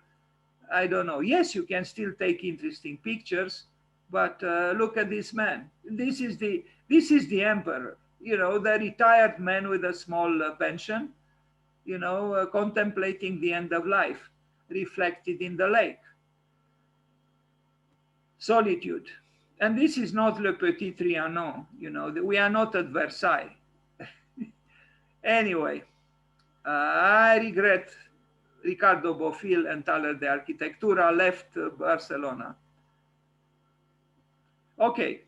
I don't know. Yes, you can still take interesting pictures, but look at this man. This is the emperor. You know, the retired man with a small pension. You know, contemplating the end of life, reflected in the lake. Solitude. And this is not Le Petit Trianon. You know, we are not at Versailles. Anyway, I regret Ricardo Bofill and Taller de Arquitectura left Barcelona. Okay,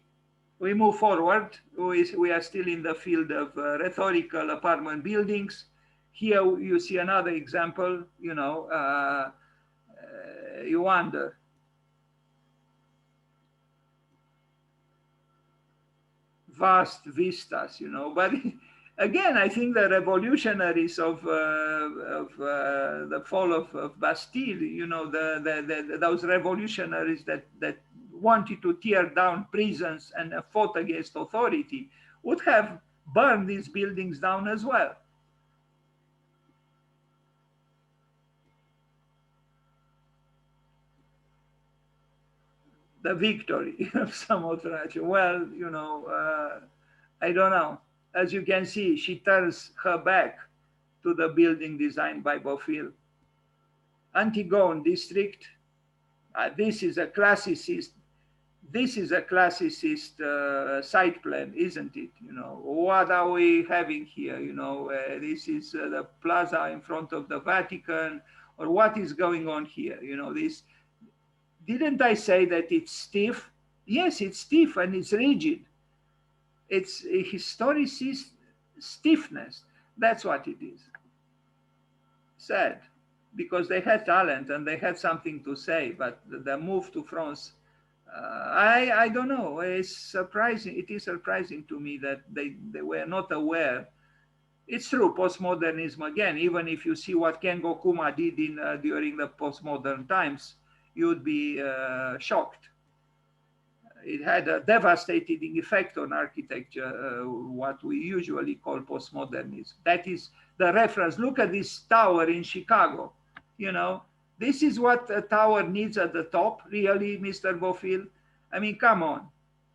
we move forward. We are still in the field of rhetorical apartment buildings. Here you see another example, you know, you wonder. Vast vistas, you know, but again, I think the revolutionaries of the fall of Bastille, you know, those revolutionaries that wanted to tear down prisons and fought against authority would have burned these buildings down as well. The victory of Samothrace. Well, you know, I don't know. As you can see, she turns her back to the building designed by Bofill. Antigone district. This is a classicist. This is a classicist site plan, isn't it? You know, what are we having here? You know, this is the plaza in front of the Vatican, or what is going on here? You know, this. Didn't I say that it's stiff? Yes, it's stiff and it's rigid. It's a historicist stiffness. That's what it is. Sad, because they had talent and they had something to say, but the move to France, I don't know. It's surprising. It is surprising to me that they were not aware. It's true, postmodernism again. Even if you see what Ken Gokuma did in during the postmodern times, you would be shocked. It had a devastating effect on architecture, what we usually call postmodernism. That is the reference. Look at this tower in Chicago. You know, this is what a tower needs at the top, really, Mr. Bofill. I mean, come on.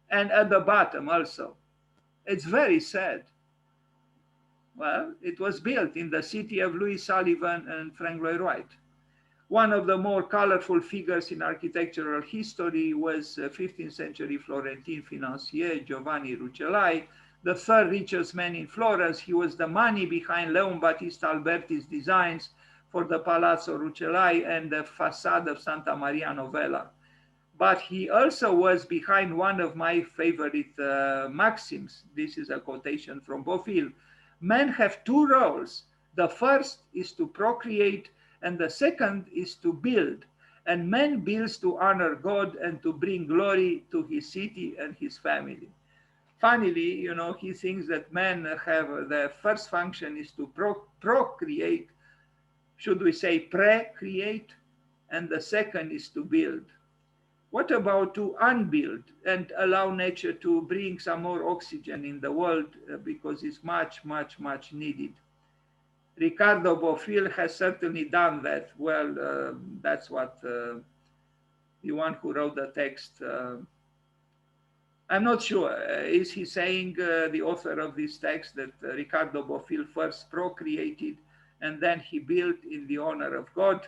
And at the bottom also. It's very sad. Well, it was built in the city of Louis Sullivan and Frank Lloyd Wright. One of the more colorful figures in architectural history was 15th century Florentine financier Giovanni Rucellai, the third richest man in Florence. He was the money behind Leon Battista Alberti's designs for the Palazzo Rucellai and the facade of Santa Maria Novella. But he also was behind one of my favorite maxims. This is a quotation from Bofill. Men have two roles. The first is to procreate, and the second is to build. And man builds to honor God and to bring glory to his city and his family. Finally, you know, he thinks that men have the first function is to procreate, should we say pre-create, and the second is to build. What about to unbuild and allow nature to bring some more oxygen in the world because it's much, much, much needed? Ricardo Bofill has certainly done that. Well, that's what the one who wrote the text. I'm not sure. Is he saying, the author of this text, that Ricardo Bofill first procreated and then he built in the honor of God?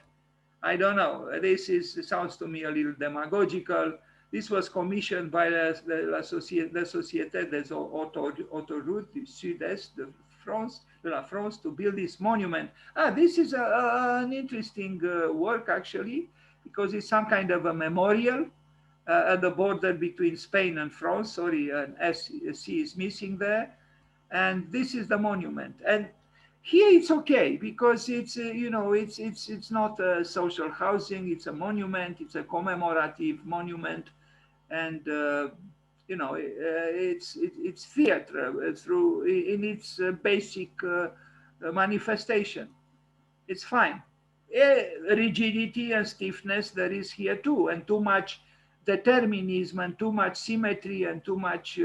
I don't know. Sounds to me a little demagogical. This was commissioned by la Société des Autoroutes du Sud-Est de la France to build this monument. This is an interesting work, actually, because it's some kind of a memorial at the border between Spain and France. Sorry, an C is missing there. And this is the monument. And here it's okay because it's it's not a social housing. It's a monument. It's a commemorative monument, and it's theater through in its basic manifestation. It's fine. Rigidity and stiffness there is here too, and too much determinism and too much symmetry and too much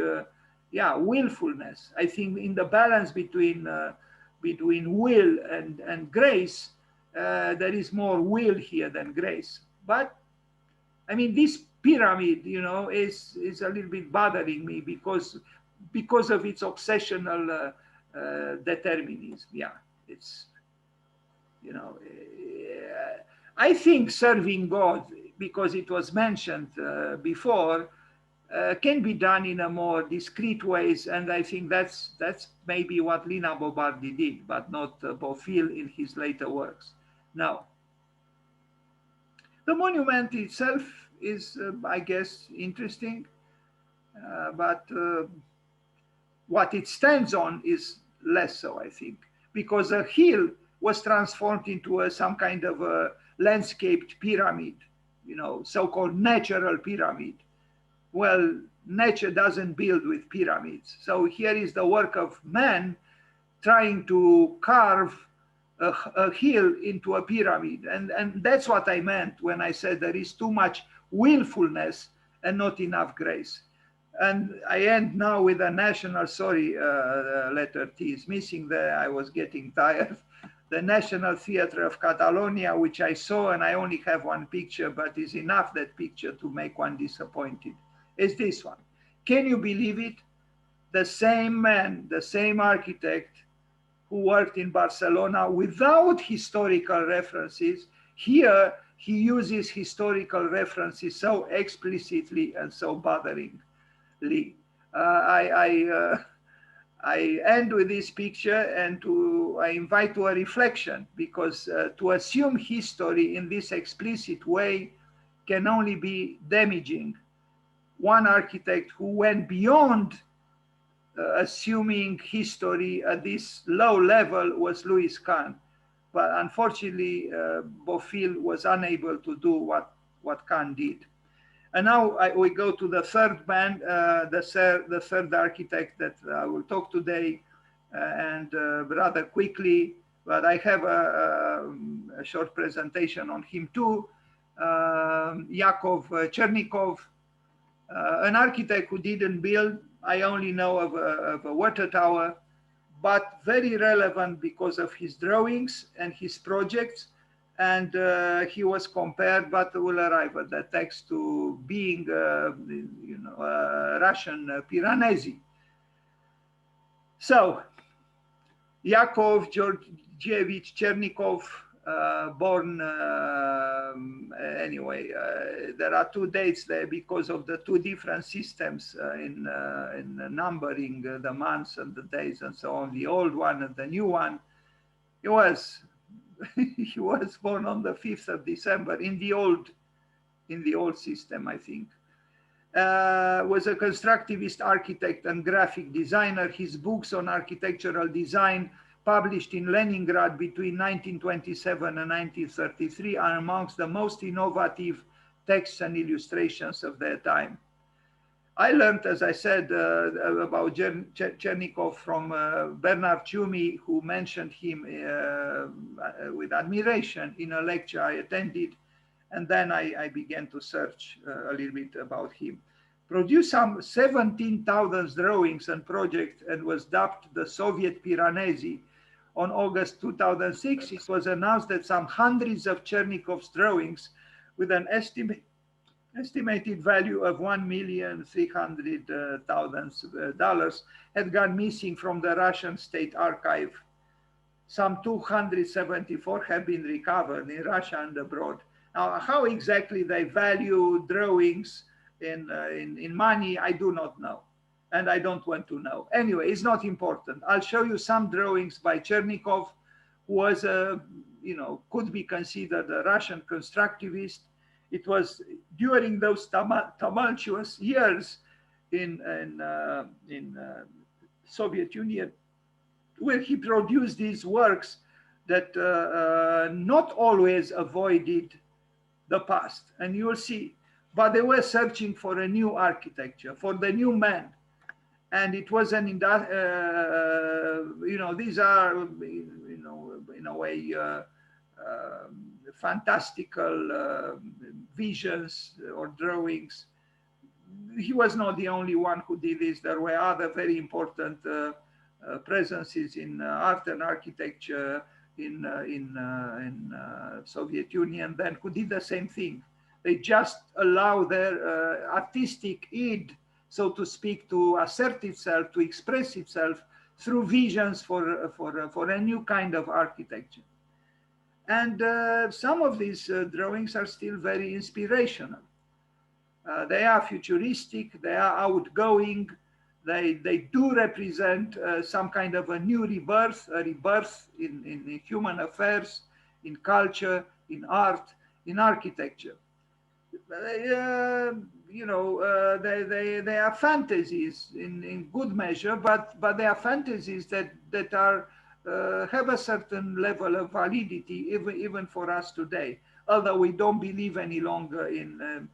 willfulness. I think in the balance between will and grace, there is more will here than grace. But I mean, this pyramid, is a little bit bothering me because of its obsessional determinism. Yeah, it's I think serving God, because it was mentioned before, can be done in a more discreet ways, and I think that's maybe what Lina Bovardi did, but not Bofill in his later works. Now, the monument itself is, I guess, interesting, but what it stands on is less so, I think, because a hill was transformed into some kind of a landscaped pyramid, so-called natural pyramid. Well, nature doesn't build with pyramids. So here is the work of man trying to carve a hill into a pyramid. And that's what I meant when I said there is too much willfulness and not enough grace. And I end now with a national, sorry, letter T is missing there. I was getting tired. The National Theatre of Catalonia, which I saw, and I only have one picture, but is enough that picture to make one disappointed, is this one. Can you believe it? The same man, the same architect who worked in Barcelona without historical references, here he uses historical references so explicitly and so botheringly. I end with this picture and I invite to a reflection, because to assume history in this explicit way can only be damaging. One architect who went beyond assuming history at this low level was Louis Kahn. But unfortunately, Bofill was unable to do what Kahn did. And now we go to the third man, the third architect that I will talk today, and rather quickly, but I have a short presentation on him too. Yakov Chernikhov, an architect who didn't build, I only know of a water tower, but very relevant because of his drawings and his projects. And he was compared, but we'll arrive at that text, to being, Russian Piranesi. So, Yakov Georgievich Chernikhov, born, anyway, there are two dates there because of the two different systems in numbering the months and the days and so on, the old one and the new one. He was born on the 5th of December in the old system, I think. Was a constructivist architect and graphic designer. His books on architectural design, published in Leningrad between 1927 and 1933, are amongst the most innovative texts and illustrations of their time. I learned, as I said, about Chernikhov from Bernard Tschumi, who mentioned him with admiration in a lecture I attended. And then I began to search a little bit about him. Produced some 17,000 drawings and projects and was dubbed the Soviet Piranesi. On August 2006, it was announced that some hundreds of Chernikhov's drawings, with an estimated value of $1,300,000, had gone missing from the Russian State Archive. Some 274 have been recovered in Russia and abroad. Now, how exactly they value drawings in money, I do not know, and I don't want to know. Anyway, it's not important. I'll show you some drawings by Chernikhov, who was could be considered a Russian constructivist. It was during those tumultuous years in Soviet Union where he produced these works that not always avoided the past. And you will see but they were searching for a new architecture, for the new man. And it was an, these are, in a way, fantastical visions or drawings. He was not the only one who did this. There were other very important presences in art and architecture in Soviet Union then who did the same thing. They just allow their artistic id, so to speak, to assert itself, to express itself through visions for a new kind of architecture. And some of these drawings are still very inspirational. They are futuristic, they are outgoing, they do represent some kind of a new rebirth, a rebirth in human affairs, in culture, in art, in architecture. They are fantasies in good measure, but they are fantasies that are have a certain level of validity even for us today, although we don't believe any longer in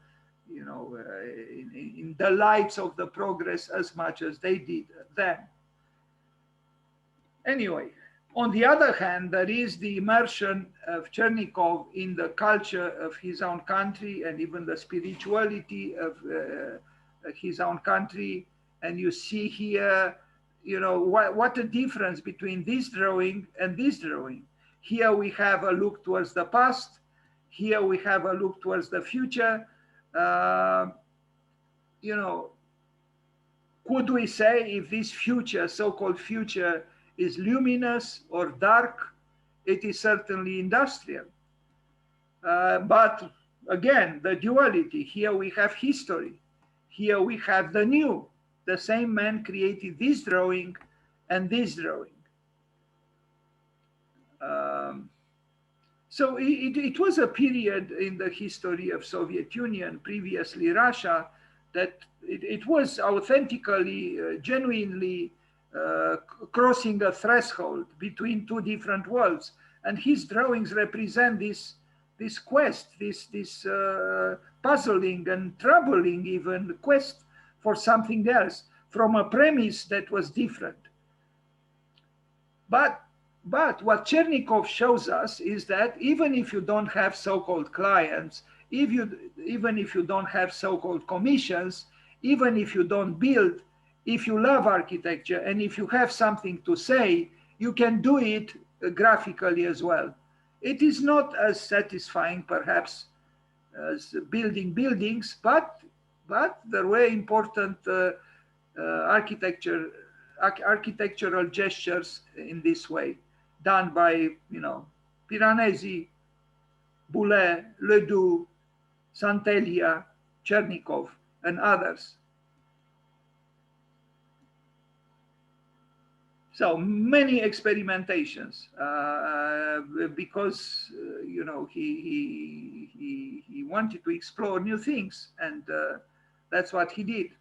in the lights of the progress as much as they did then. Anyway, on the other hand, there is the immersion of Chernikhov in the culture of his own country and even the spirituality of his own country. And you see here, what a difference between this drawing and this drawing. Here we have a look towards the past. Here we have a look towards the future. Could we say if this future, so-called future, is luminous or dark? It is certainly industrial. But again, the duality. Here we have history. Here we have the new. The same man created this drawing and this drawing. So it was a period in the history of Soviet Union, previously Russia, that it was authentically, genuinely crossing a threshold between two different worlds. And his drawings represent this quest, this puzzling and troubling even quest for something else from a premise that was different. But what Chernikhov shows us is that even if you don't have so-called clients, even if you don't have so-called commissions, even if you don't build, if you love architecture and if you have something to say, you can do it graphically as well. It is not as satisfying perhaps as building buildings, but there were important architectural gestures in this way, done by, Piranesi, Boulet, Ledoux, Santelia, Chernikhov, and others. So many experimentations because he wanted to explore new things, and that's what he did.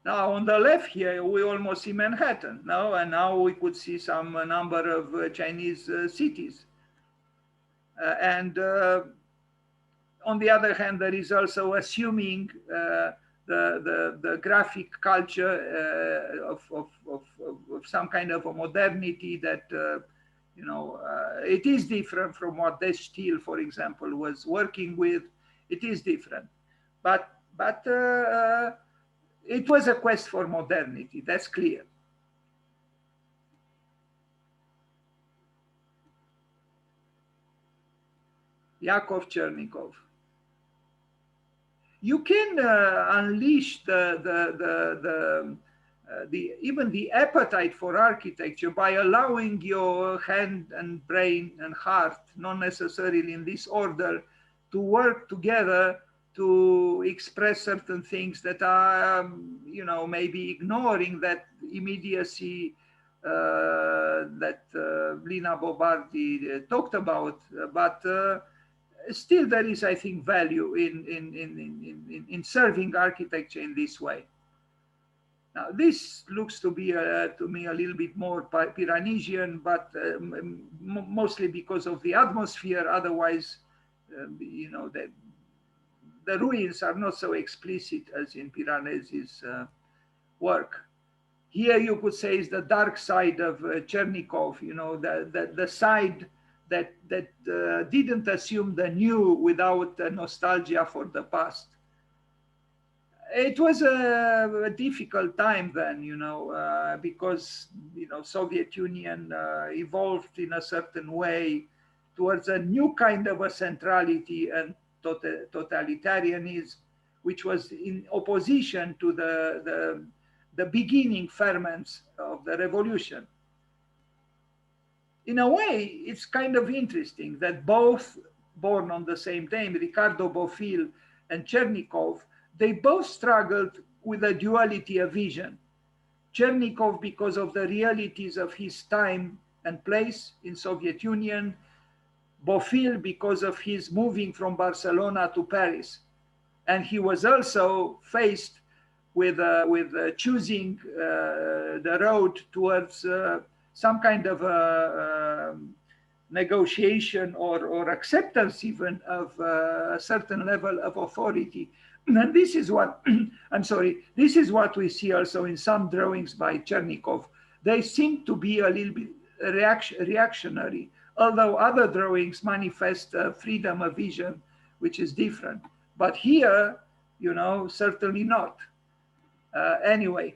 Now on the left here, we almost see Manhattan now, and now we could see some number of Chinese cities. And on the other hand, there is also assuming the graphic culture of some kind of a modernity that, it is different from what Des Steele, for example, was working with. It is different. But it was a quest for modernity, that's clear. Yakov Chernikhov. You can unleash even the appetite for architecture by allowing your hand and brain and heart, not necessarily in this order, to work together to express certain things that are, maybe ignoring that immediacy that Lina Bovardi talked about, but still there is, I think, value in serving architecture in this way. Now, this looks to be, to me, a little bit more Piranesian, but mostly because of the atmosphere. Otherwise, you know, that the ruins are not so explicit as in Piranesi's work. Here you could say is the dark side of Chernikhov, you know, the side that didn't assume the new without nostalgia for the past. It was a difficult time then, you know, because, you know, Soviet Union evolved in a certain way towards a new kind of a centrality and totalitarianism, which was in opposition to the beginning ferments of the revolution. In a way, it's kind of interesting that both born on the same time, Ricardo Bofill and Chernikhov, they both struggled with a duality of vision. Chernikhov because of the realities of his time and place in Soviet Union, Bofill because of his moving from Barcelona to Paris. And he was also faced with choosing the road towards some kind of negotiation or acceptance even of a certain level of authority. And this is what, I'm sorry, this is what we see also in some drawings by Chernikhov. They seem to be a little bit reactionary, although other drawings manifest freedom of vision, which is different. But here, you know, certainly not. Anyway.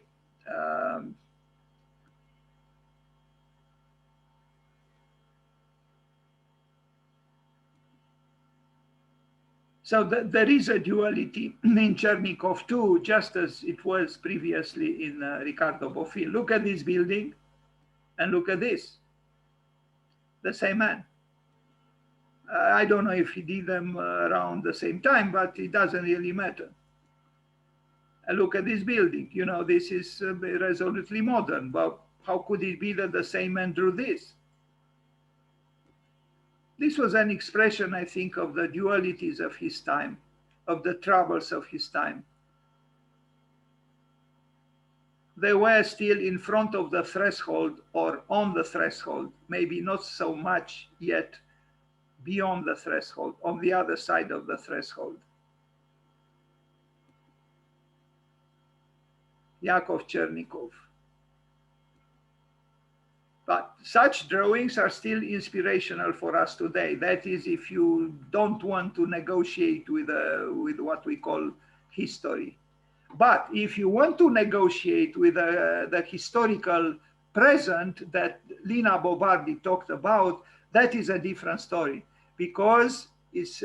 So there is a duality in Chernikhov too, just as it was previously in Ricardo Bofill. Look at this building and look at this. The same man. I don't know if he did them around the same time, but it doesn't really matter. And look at this building. You know, this is resolutely modern, but how could it be that the same man drew this? This was an expression, I think, of the dualities of his time, of the troubles of his time. They were still in front of the threshold or on the threshold, maybe not so much yet beyond the threshold, on the other side of the threshold. Yakov Chernikhov. But such drawings are still inspirational for us today. That is, if you don't want to negotiate with what we call history. But if you want to negotiate with the historical present that Lina Bovardi talked about, that is a different story, because it's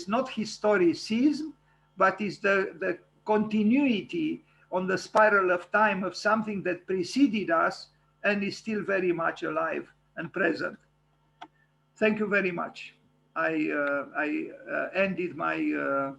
not historicism, but it's the continuity on the spiral of time of something that preceded us and is still very much alive and present. Thank you very much. I ended my